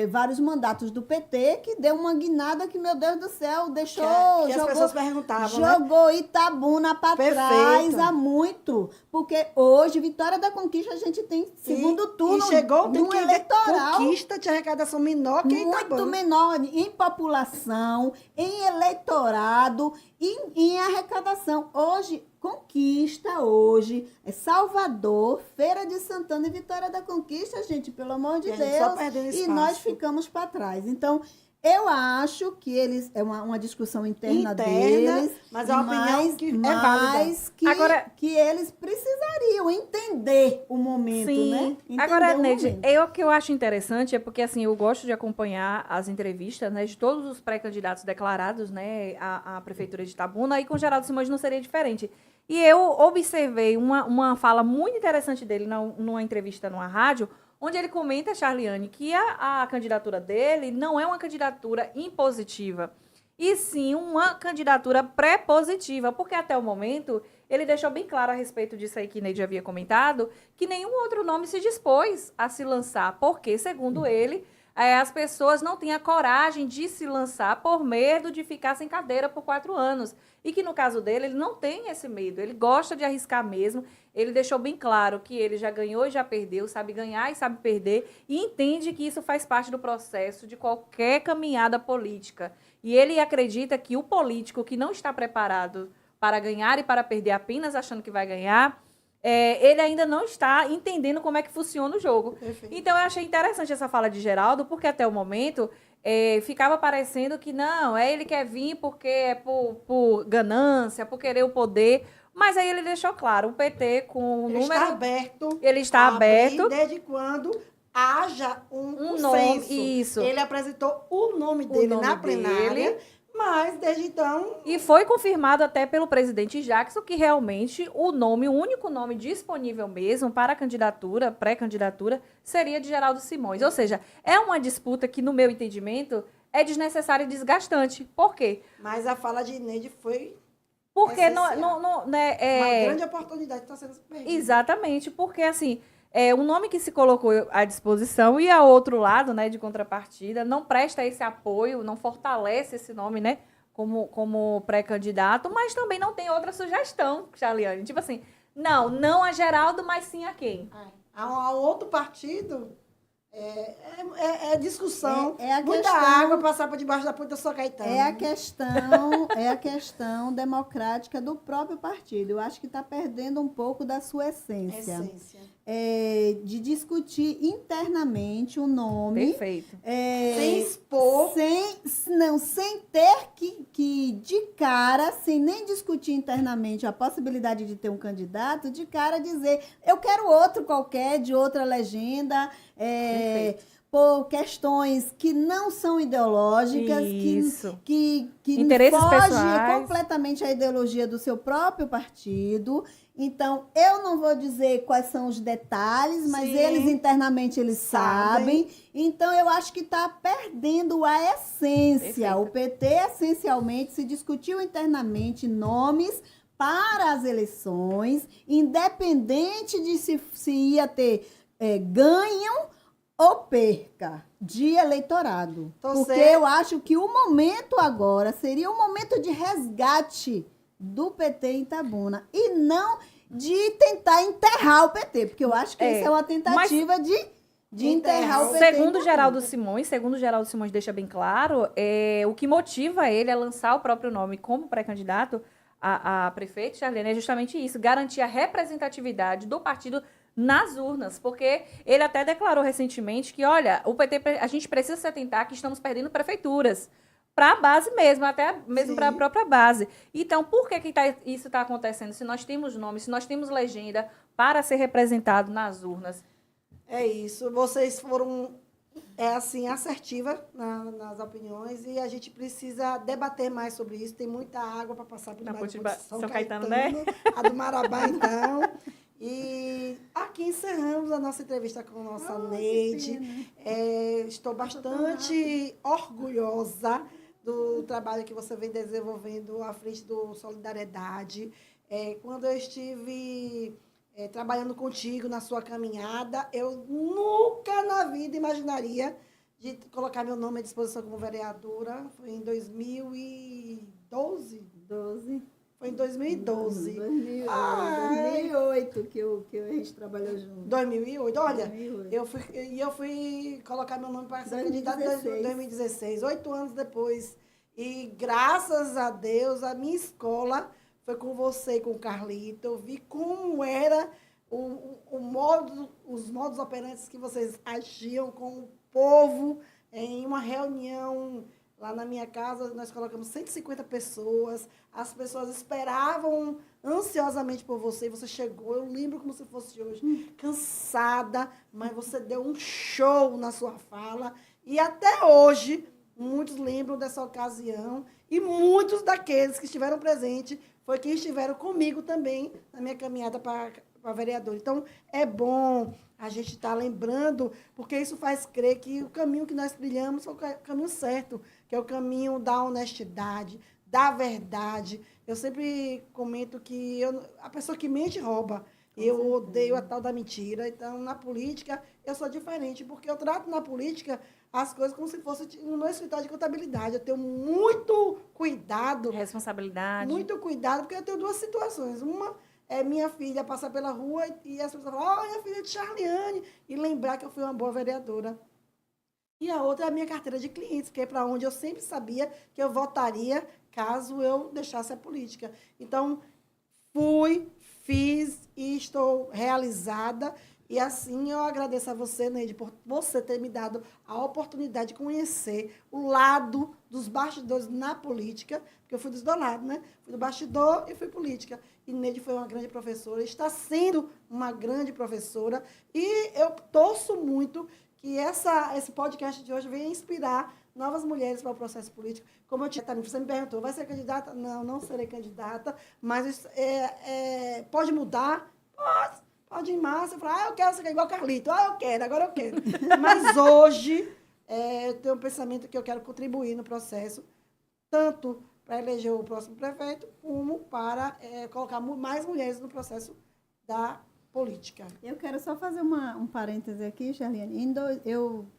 [SPEAKER 3] vários mandatos do PT, que deu uma guinada que, meu Deus do céu, deixou...
[SPEAKER 1] Que as pessoas perguntavam,
[SPEAKER 3] jogou, né? Itabuna para trás há muito. Porque hoje, Vitória da Conquista, a gente tem segundo turno,
[SPEAKER 1] e chegou
[SPEAKER 3] um eleitoral...
[SPEAKER 1] Conquista de arrecadação menor que Itabuna.
[SPEAKER 3] Muito menor em população, em eleitorado e em arrecadação. Hoje... Conquista hoje, Salvador, Feira de Santana e Vitória da Conquista, gente, pelo amor de Deus,
[SPEAKER 1] só perdendo espaço.
[SPEAKER 3] E nós ficamos para trás. Então, Eu acho que eles é uma discussão interna deles,
[SPEAKER 1] mas é uma opinião que é válida.
[SPEAKER 3] mas que eles precisariam entender o momento,
[SPEAKER 2] Sim.
[SPEAKER 3] né? Entender
[SPEAKER 2] Agora,
[SPEAKER 3] o
[SPEAKER 2] Neide,
[SPEAKER 3] momento.
[SPEAKER 2] o que eu acho interessante é porque, assim, eu gosto de acompanhar as entrevistas, né, de todos os pré-candidatos declarados, né, à Prefeitura de Itabuna, e com Geraldo Simões não seria diferente. E eu observei uma fala muito interessante dele numa entrevista numa rádio, onde ele comenta, Charliane, que a candidatura dele não é uma candidatura impositiva, e sim uma candidatura pré-positiva, porque até o momento ele deixou bem claro a respeito disso aí que Neide havia comentado, que nenhum outro nome se dispôs a se lançar, porque, segundo ele, as pessoas não têm a coragem de se lançar por medo de ficar sem cadeira por 4 anos. E que, no caso dele, ele não tem esse medo, ele gosta de arriscar mesmo. Ele deixou bem claro que ele já ganhou e já perdeu, sabe ganhar e sabe perder, e entende que isso faz parte do processo de qualquer caminhada política. E ele acredita que o político que não está preparado para ganhar e para perder apenas achando que vai ganhar, ele ainda não está entendendo como é que funciona o jogo.
[SPEAKER 1] Perfeito.
[SPEAKER 2] Então, eu achei interessante essa fala de Geraldo, porque até o momento ficava parecendo que não, ele quer vir porque é por ganância, por querer o poder. Mas aí ele deixou claro, o PT com o
[SPEAKER 1] Ele
[SPEAKER 2] número...
[SPEAKER 1] está aberto.
[SPEAKER 2] Ele está
[SPEAKER 1] a abrir
[SPEAKER 2] aberto.
[SPEAKER 1] Desde quando haja um
[SPEAKER 2] nome,
[SPEAKER 1] consenso.
[SPEAKER 2] isso.
[SPEAKER 1] Ele apresentou o nome dele
[SPEAKER 2] nome
[SPEAKER 1] na plenária,
[SPEAKER 2] dele.
[SPEAKER 1] mas desde então...
[SPEAKER 2] E foi confirmado até pelo presidente Jackson que realmente o único nome disponível mesmo para a candidatura, pré-candidatura, seria de Geraldo Simões. Ou seja, é uma disputa que, no meu entendimento, é desnecessária e desgastante. Por quê?
[SPEAKER 1] Mas a fala de Neide foi
[SPEAKER 2] Porque
[SPEAKER 1] essencial.
[SPEAKER 2] uma
[SPEAKER 1] grande oportunidade que está sendo perdida.
[SPEAKER 2] Exatamente, porque assim, o nome que se colocou à disposição e a outro lado, né, de contrapartida, não presta esse apoio, não fortalece esse nome, né, como pré-candidato, mas também não tem outra sugestão, Charliane. Tipo assim, não a Geraldo, mas sim a quem?
[SPEAKER 1] Há um outro partido, discussão,
[SPEAKER 3] a
[SPEAKER 1] muita
[SPEAKER 3] questão,
[SPEAKER 1] água passar por debaixo da ponte do São Caetano.
[SPEAKER 3] É a questão democrática do próprio partido. Eu acho que está perdendo um pouco da sua essência. De discutir internamente o nome.
[SPEAKER 2] Perfeito.
[SPEAKER 1] Sem expor.
[SPEAKER 3] Sem ter que, de cara, sem nem discutir internamente a possibilidade de ter um candidato, de cara dizer, eu quero outro qualquer, de outra legenda, por questões que não são ideológicas, que
[SPEAKER 2] interesses
[SPEAKER 3] fogem
[SPEAKER 2] pessoais.
[SPEAKER 3] completamente à ideologia do seu próprio partido. Então, eu não vou dizer quais são os detalhes, mas eles internamente sabem. Então, eu acho que está perdendo a essência.
[SPEAKER 2] Perfeito.
[SPEAKER 3] O PT, essencialmente, se discutiu internamente nomes para as eleições, independente de se ia ter ganho ou perca de eleitorado. Porque eu acho que o momento agora seria um momento de resgate do PT em Itabuna e não de tentar enterrar o PT, porque eu acho que isso é uma tentativa de enterrar o PT.
[SPEAKER 2] Segundo Geraldo Simões deixa bem claro, o que motiva ele a lançar o próprio nome como pré-candidato a prefeito, Charliane, é justamente isso, garantir a representatividade do partido nas urnas, porque ele até declarou recentemente que, olha, o PT, a gente precisa se atentar que estamos perdendo prefeituras para a base mesmo, até mesmo para a própria base. Então, por que isso está acontecendo? Se nós temos nome, se nós temos legenda para ser representado nas urnas.
[SPEAKER 1] É isso. Vocês foram, assertiva nas opiniões e a gente precisa debater mais sobre isso. Tem muita água para passar por debaixo do São Caetano, né? A do Marabá, então. E aqui encerramos a nossa entrevista com a nossa Neide. Estou bastante orgulhosa do trabalho que você vem desenvolvendo à frente do Solidariedade. Quando eu estive trabalhando contigo na sua caminhada, eu nunca na vida imaginaria de colocar meu nome à disposição como vereadora. Foi em 2012? Foi em 2012.
[SPEAKER 3] 2008 que a gente trabalhou junto.
[SPEAKER 1] 2008. Olha,
[SPEAKER 3] 2008.
[SPEAKER 1] Eu fui colocar meu nome para ser candidata em 2016, 8 anos depois. E graças a Deus, a minha escola foi com você e com o Carlito. Eu vi como era os modos operantes que vocês agiam com o povo em uma reunião lá na minha casa, nós colocamos 150 pessoas, as pessoas esperavam ansiosamente por você, e você chegou, eu lembro como se fosse hoje, cansada, mas você deu um show na sua fala, e até hoje, muitos lembram dessa ocasião, e muitos daqueles que estiveram presentes foi quem estiveram comigo também na minha caminhada para vereador. Então, é bom a gente estar lembrando, porque isso faz crer que o caminho que nós trilhamos foi o caminho certo, que é o caminho da honestidade, da verdade. Eu sempre comento que a pessoa que mente rouba. Eu odeio a tal da mentira. Então, na política, eu sou diferente, porque eu trato na política as coisas como se fosse no meu escritório de contabilidade. Eu tenho muito cuidado.
[SPEAKER 2] Responsabilidade.
[SPEAKER 1] Muito cuidado, porque eu tenho duas situações. Uma é minha filha passar pela rua e as pessoas falam, olha, a filha de Charliane, e lembrar que eu fui uma boa vereadora. E a outra é a minha carteira de clientes, que é para onde eu sempre sabia que eu votaria caso eu deixasse a política. Então, fiz e estou realizada. E assim eu agradeço a você, Neide, por você ter me dado a oportunidade de conhecer o lado dos bastidores na política, porque eu fui dos dois lados, né? Fui do bastidor e fui política. E Neide foi uma grande professora, está sendo uma grande professora. E eu torço muito que esse podcast de hoje venha inspirar novas mulheres para o processo político. Como eu tinha, você me perguntou, vai ser candidata? Não, não serei candidata, mas pode mudar? Pode ir em massa, falar, eu quero ser igual Carlito, eu quero, agora eu quero. Mas hoje, eu tenho um pensamento que eu quero contribuir no processo, tanto para eleger o próximo prefeito, como para colocar mais mulheres no processo da política.
[SPEAKER 3] Eu quero só fazer um parêntese aqui, Charliane.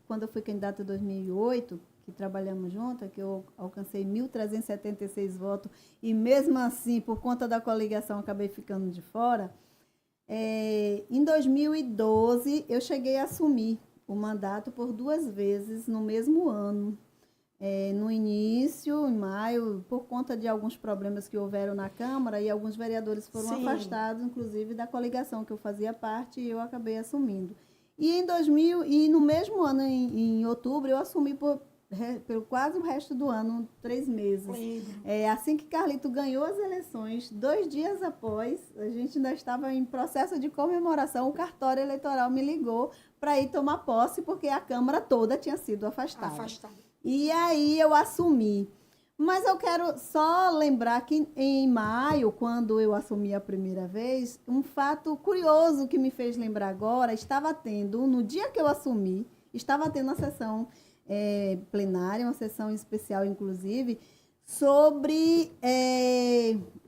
[SPEAKER 3] Quando eu fui candidata em 2008, que trabalhamos juntas, que eu alcancei 1.376 votos, e mesmo assim, por conta da coligação, acabei ficando de fora. Em 2012, eu cheguei a assumir o mandato por 2 vezes no mesmo ano. No início, em maio, por conta de alguns problemas que houveram na Câmara, e alguns vereadores foram afastados, inclusive da coligação que eu fazia parte, e eu acabei assumindo. E no mesmo ano, em outubro, eu assumi pelo quase o resto do ano, 3 meses. Assim que Carlito ganhou as eleições, 2 dias após, a gente ainda estava em processo de comemoração, o cartório eleitoral me ligou para ir tomar posse, porque a Câmara toda tinha sido afastada. E aí eu assumi. Mas eu quero só lembrar que em maio, quando eu assumi a primeira vez, um fato curioso que me fez lembrar agora, no dia que eu assumi, estava tendo uma sessão plenária, uma sessão especial, inclusive, sobre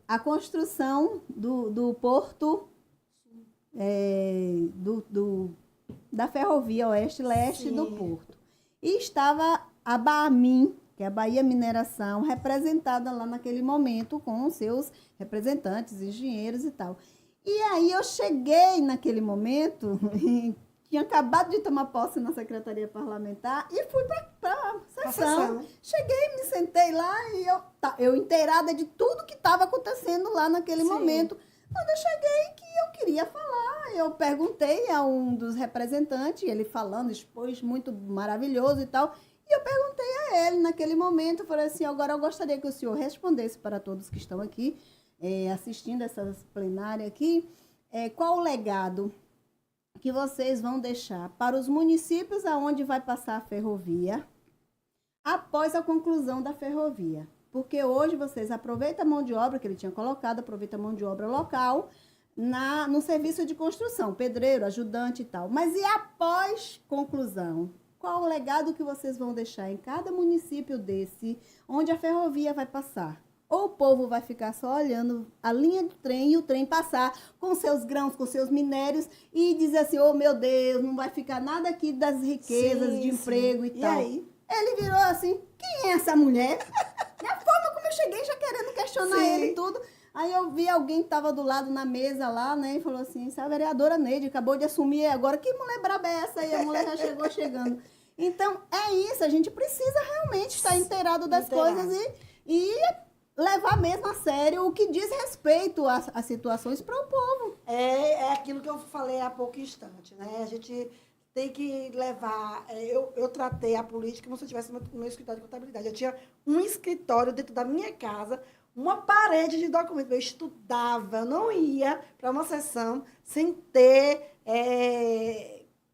[SPEAKER 3] a construção do porto da ferrovia oeste-leste do porto. E estava a Bamin, que é a Bahia Mineração, representada lá naquele momento com os seus representantes, engenheiros e tal. E aí eu cheguei naquele momento, tinha acabado de tomar posse na Secretaria Parlamentar e fui para a sessão. Cheguei, me sentei lá e eu inteirada de tudo que estava acontecendo lá naquele momento. Quando eu cheguei, que eu queria falar, eu perguntei a um dos representantes, ele falando, expôs muito maravilhoso e tal, e eu perguntei a ele naquele momento, falei assim, agora eu gostaria que o senhor respondesse para todos que estão aqui, assistindo essa plenária aqui, qual o legado que vocês vão deixar para os municípios aonde vai passar a ferrovia após a conclusão da ferrovia. Porque hoje vocês aproveitam a mão de obra que ele tinha colocado, aproveitam a mão de obra local no serviço de construção, pedreiro, ajudante e tal. Mas e após conclusão? Qual o legado que vocês vão deixar em cada município desse, onde a ferrovia vai passar? Ou o povo vai ficar só olhando a linha do trem e o trem passar com seus grãos, com seus minérios e dizer assim, oh meu Deus, não vai ficar nada aqui das riquezas, de emprego e tal.
[SPEAKER 1] Aí?
[SPEAKER 3] Ele virou assim, quem é essa mulher? Da forma como eu cheguei já querendo questionar ele e tudo. Aí eu vi alguém que estava do lado na mesa lá, né, e falou assim, essa é a vereadora Neide, acabou de assumir agora, que mulher braba é essa aí? A mulher já chegou chegando. Então, é isso, a gente precisa realmente estar inteirado das coisas e levar mesmo a sério o que diz respeito às situações para o povo.
[SPEAKER 1] É aquilo que eu falei há pouco instante, né? A gente tem que levar... Eu tratei a política como se eu tivesse no meu escritório de contabilidade. Eu tinha um escritório dentro da minha casa, uma parede de documentos. Eu estudava, eu não ia para uma sessão sem ter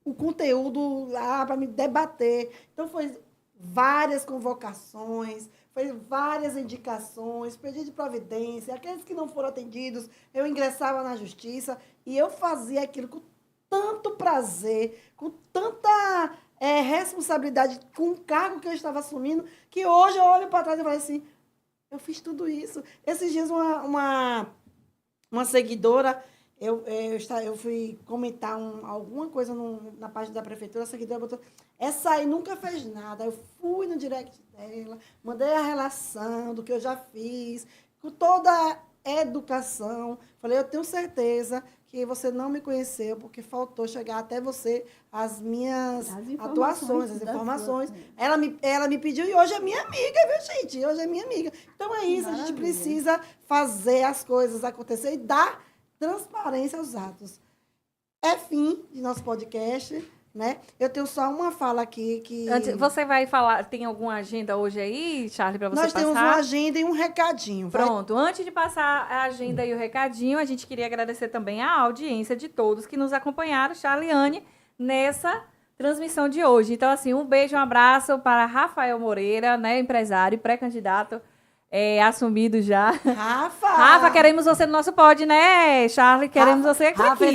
[SPEAKER 1] o conteúdo lá para me debater. Então, foi várias convocações, foi várias indicações, pedido de providência. Aqueles que não foram atendidos, eu ingressava na justiça e eu fazia aquilo com tanto prazer, com tanta responsabilidade, com o cargo que eu estava assumindo, que hoje eu olho para trás e falo assim, eu fiz tudo isso. Esses dias uma seguidora, eu fui comentar alguma coisa na página da prefeitura, a seguidora botou, essa aí nunca fez nada. Eu fui no direct dela, mandei a relação do que eu já fiz, com toda a educação. Falei, eu tenho certeza que você não me conheceu, porque faltou chegar até você as minhas atuações, as informações. Ela me pediu e hoje é minha amiga, viu, gente? Hoje é minha amiga. Então é isso, a gente precisa fazer as coisas acontecer e dar transparência aos atos. É fim de nosso podcast, né? Eu tenho só uma fala aqui que...
[SPEAKER 2] Você vai falar, tem alguma agenda hoje aí, Charlie, para você
[SPEAKER 1] Nós
[SPEAKER 2] passar?
[SPEAKER 1] temos uma agenda e um recadinho.
[SPEAKER 2] Pronto, antes de passar a agenda e o recadinho, a gente queria agradecer também a audiência de todos que nos acompanharam, Charlie e Anne, nessa transmissão de hoje. Então, assim, um beijo, um abraço para Rafael Moreira, né, empresário, pré-candidato, assumido já. Rafa, queremos você no nosso pod, né, Charlie? Queremos você aqui.
[SPEAKER 1] Rafa,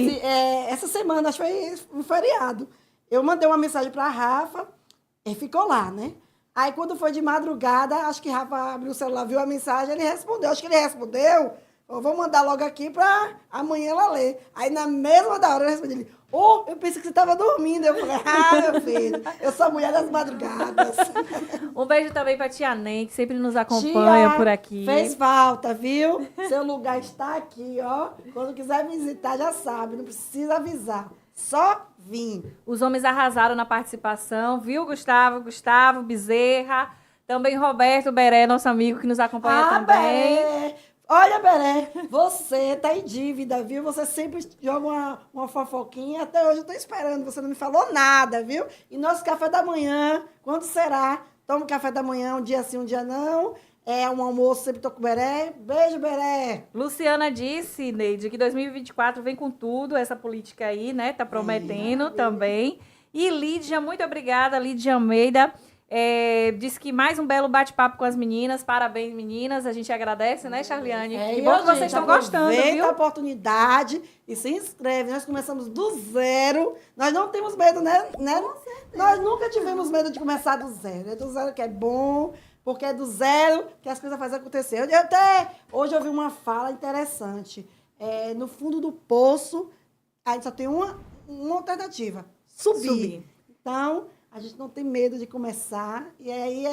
[SPEAKER 1] essa semana, acho que foi um feriado. Eu mandei uma mensagem para a Rafa, ele ficou lá, né? Aí, quando foi de madrugada, acho que Rafa abriu o celular, viu a mensagem, ele respondeu. Acho que ele respondeu, eu vou mandar logo aqui para amanhã ela ler. Aí, na mesma da hora, eu respondi ele, eu pensei que você estava dormindo. Eu falei, meu filho, eu sou a mulher das madrugadas.
[SPEAKER 2] Um beijo também para a tia Nen, que sempre nos acompanha por aqui.
[SPEAKER 1] Fez falta, viu? Seu lugar está aqui, ó. Quando quiser visitar, já sabe, não precisa avisar. Só vim.
[SPEAKER 2] Os homens arrasaram na participação, viu, Gustavo? Gustavo Bezerra, também Roberto Beré, nosso amigo que nos acompanha também.
[SPEAKER 1] Beré. Olha, Beré, você tá em dívida, viu? Você sempre joga uma fofoquinha, até hoje eu tô esperando, você não me falou nada, viu? E nosso café da manhã, quando será? Toma café da manhã, um dia sim, um dia não. É um almoço, sempre tô com o Beré. Beijo, Beré.
[SPEAKER 2] Luciana disse, Neide, que 2024 vem com tudo, essa política aí, né? Tá prometendo também. E Lídia, muito obrigada, Lídia Almeida. Disse que mais um belo bate-papo com as meninas. Parabéns, meninas. A gente agradece, né, Charliane? Que bom que vocês estão gostando, viu?
[SPEAKER 1] Aproveita a oportunidade e se inscreve. Nós começamos do zero. Nós não temos medo, né? Nós nunca tivemos medo de começar do zero. É do zero que é bom. Porque é do zero que as coisas fazem acontecer. Hoje eu vi uma fala interessante. No fundo do poço, a gente só tem uma alternativa. Subir. Então, a gente não tem medo de começar. E aí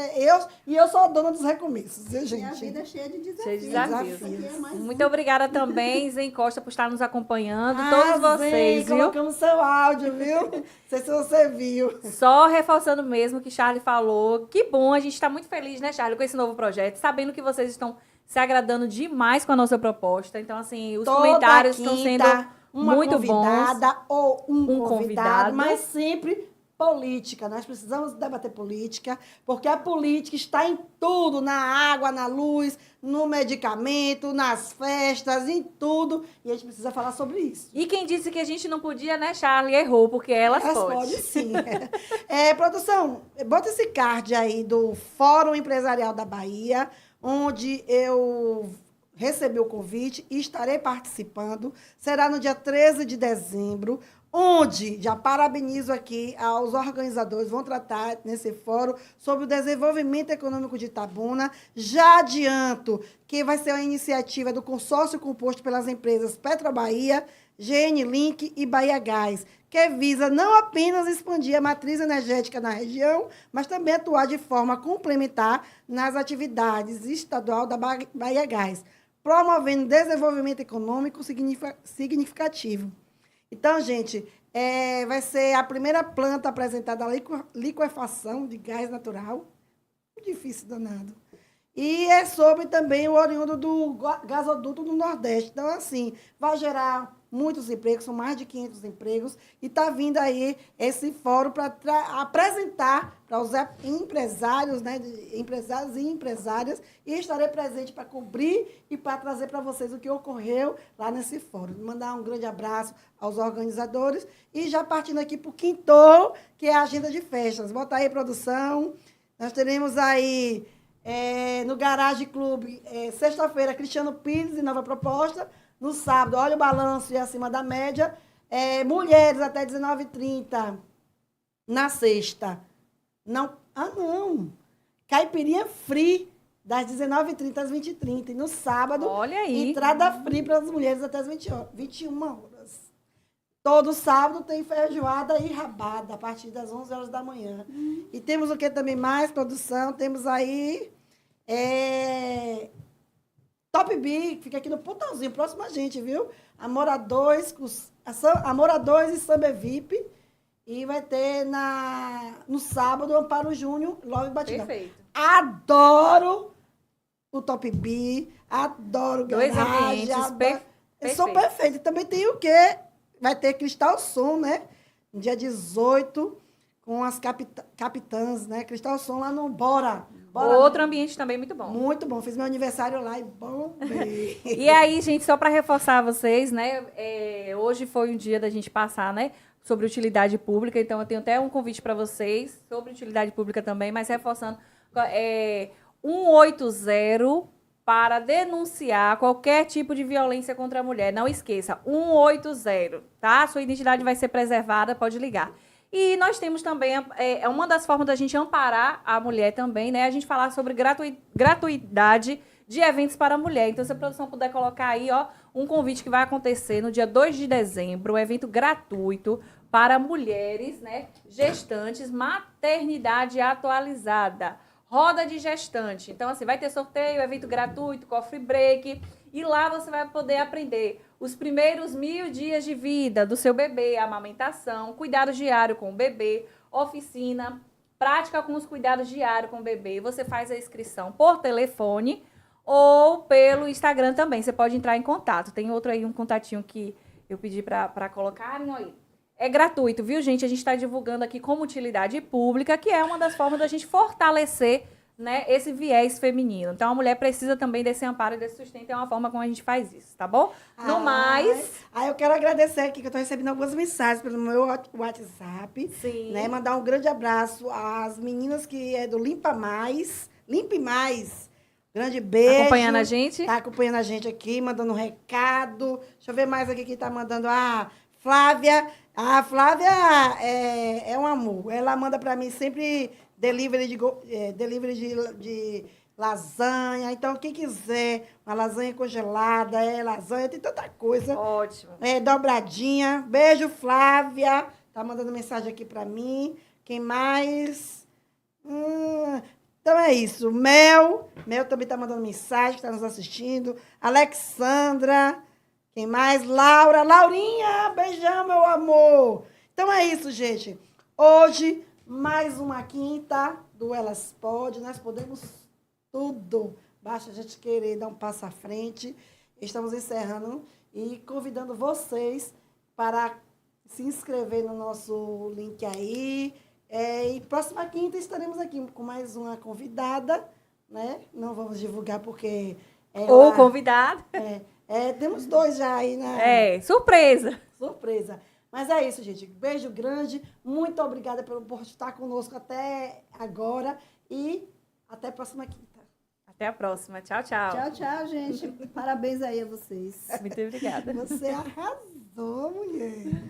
[SPEAKER 1] eu sou a dona dos recomeços, viu, gente?
[SPEAKER 3] E a vida é cheia de desafios.
[SPEAKER 2] Cheia de desafios.
[SPEAKER 3] Isso aqui é mais
[SPEAKER 2] Muito obrigada também, Zen Costa, por estar nos acompanhando. Todos vocês, viu?
[SPEAKER 1] Colocamos seu áudio, viu? Não sei se você viu.
[SPEAKER 2] Só reforçando mesmo o que Charlie falou. Que bom, a gente está muito feliz, né, Charlie, com esse novo projeto. Sabendo que vocês estão se agradando demais com a nossa proposta. Então, assim, os comentários estão sendo muito bons.
[SPEAKER 1] Uma convidada ou um convidado, mas sempre política. Nós precisamos debater política, porque a política está em tudo, na água, na luz, no medicamento, nas festas, em tudo. E a gente precisa falar sobre isso.
[SPEAKER 2] E quem disse que a gente não podia, né, Charlie, errou, porque elas podem.
[SPEAKER 1] Sim. Produção, bota esse card aí do Fórum Empresarial da Bahia, onde eu recebi o convite e estarei participando. Será no dia 13 de dezembro, onde, já parabenizo aqui aos organizadores, vão tratar nesse fórum sobre o desenvolvimento econômico de Itabuna. Já adianto que vai ser uma iniciativa do consórcio composto pelas empresas Petrobahia, GN Link e Bahia Gás, que visa não apenas expandir a matriz energética na região, mas também atuar de forma complementar nas atividades estadual da Bahia Gás, promovendo desenvolvimento econômico significativo. Então, gente, vai ser a primeira planta apresentada a liquefação de gás natural. Difícil danado. E é sobre também o oriundo do gasoduto do Nordeste. Então, assim, vai gerar muitos empregos, são mais de 500 empregos, e está vindo aí esse fórum para apresentar para os empresários, né, empresários e empresárias, e estarei presente para cobrir e para trazer para vocês o que ocorreu lá nesse fórum. Mandar um grande abraço aos organizadores e já partindo aqui para o quinto, que é a agenda de festas. Bota aí, produção. Nós teremos aí no Garage Clube, sexta-feira, Cristiano Pires e Nova Proposta. No sábado, olha o balanço e acima da média. Mulheres até 19h30. Na sexta. Não. Caipirinha free, das 19h30 às 20h30. E no sábado,
[SPEAKER 2] Olha aí.
[SPEAKER 1] entrada free para as mulheres até às 21 horas. Todo sábado tem feijoada e rabada, a partir das 11 horas da manhã. E temos o que também mais, produção? Temos aí Top B, que fica aqui no Pontãozinho, próximo a gente, viu? Amora 2 e Samba VIP. E vai ter no sábado, Amparo Júnior, Love Batidão.
[SPEAKER 2] Perfeito.
[SPEAKER 1] Adoro o Top B, adoro o
[SPEAKER 2] Dois
[SPEAKER 1] Garage.
[SPEAKER 2] ambientes
[SPEAKER 1] São perfeitos. E também tem o quê? Vai ter Cristal Som, né? No dia 18, com as capitãs, né? Cristal Som lá no Bora.
[SPEAKER 2] Outro ambiente também muito bom.
[SPEAKER 1] Muito bom. Fiz meu aniversário lá e bom.
[SPEAKER 2] E aí, gente, só para reforçar vocês, né? Hoje foi um dia da gente passar, né? Sobre utilidade pública. Então, eu tenho até um convite para vocês sobre utilidade pública também, mas reforçando, 180 para denunciar qualquer tipo de violência contra a mulher. Não esqueça, 180, tá? Sua identidade vai ser preservada, pode ligar. E nós temos também, uma das formas da gente amparar a mulher também, né? A gente falar sobre gratuidade de eventos para a mulher. Então, se a produção puder colocar aí, um convite que vai acontecer no dia 2 de dezembro, um evento gratuito para mulheres, né? Gestantes, maternidade atualizada. Roda de gestante. Então, assim, vai ter sorteio, evento gratuito, coffee break. E lá você vai poder aprender os primeiros 1000 dias de vida do seu bebê, amamentação, cuidado diário com o bebê, oficina, prática com os cuidados diários com o bebê. Você faz a inscrição por telefone ou pelo Instagram também. Você pode entrar em contato. Tem outro aí, um contatinho que eu pedi para colocarem aí. É gratuito, viu, gente? A gente está divulgando aqui como utilidade pública, que é uma das formas da gente fortalecer, né, esse viés feminino. Então, a mulher precisa também desse amparo e desse sustento. É uma forma como a gente faz isso, tá bom? No mais...
[SPEAKER 1] eu quero agradecer aqui, que eu estou recebendo algumas mensagens pelo meu WhatsApp.
[SPEAKER 2] Sim.
[SPEAKER 1] Né? Mandar um grande abraço às meninas que é do Limpe Mais. Grande beijo.
[SPEAKER 2] Acompanhando a gente?
[SPEAKER 1] Tá acompanhando a gente aqui, mandando um recado. Deixa eu ver mais aqui quem tá mandando. Flávia. A Flávia é um amor. Ela manda para mim sempre delivery de lasanha. Então, quem quiser uma lasanha congelada, lasanha, tem tanta coisa.
[SPEAKER 2] Ótimo.
[SPEAKER 1] Dobradinha. Beijo, Flávia. Tá mandando mensagem aqui para mim. Quem mais? Então é isso. Mel também tá mandando mensagem, que tá nos assistindo. Alexandra. Quem mais? Laurinha, beijão, meu amor. Então é isso, gente. Hoje, mais uma quinta do Elas Pode. Nós podemos tudo. Basta a gente querer dar um passo à frente. Estamos encerrando e convidando vocês para se inscrever no nosso link aí. E próxima quinta estaremos aqui com mais uma convidada, né? Não vamos divulgar porque...
[SPEAKER 2] Ou convidado.
[SPEAKER 1] Temos 2 já aí, né?
[SPEAKER 2] Surpresa.
[SPEAKER 1] Surpresa. Mas é isso, gente. Beijo grande. Muito obrigada por estar conosco até agora. E até a próxima quinta.
[SPEAKER 2] Até a próxima. Tchau, tchau.
[SPEAKER 3] Tchau, tchau, gente. Parabéns aí a vocês.
[SPEAKER 2] Muito obrigada.
[SPEAKER 1] Você arrasou, mulher.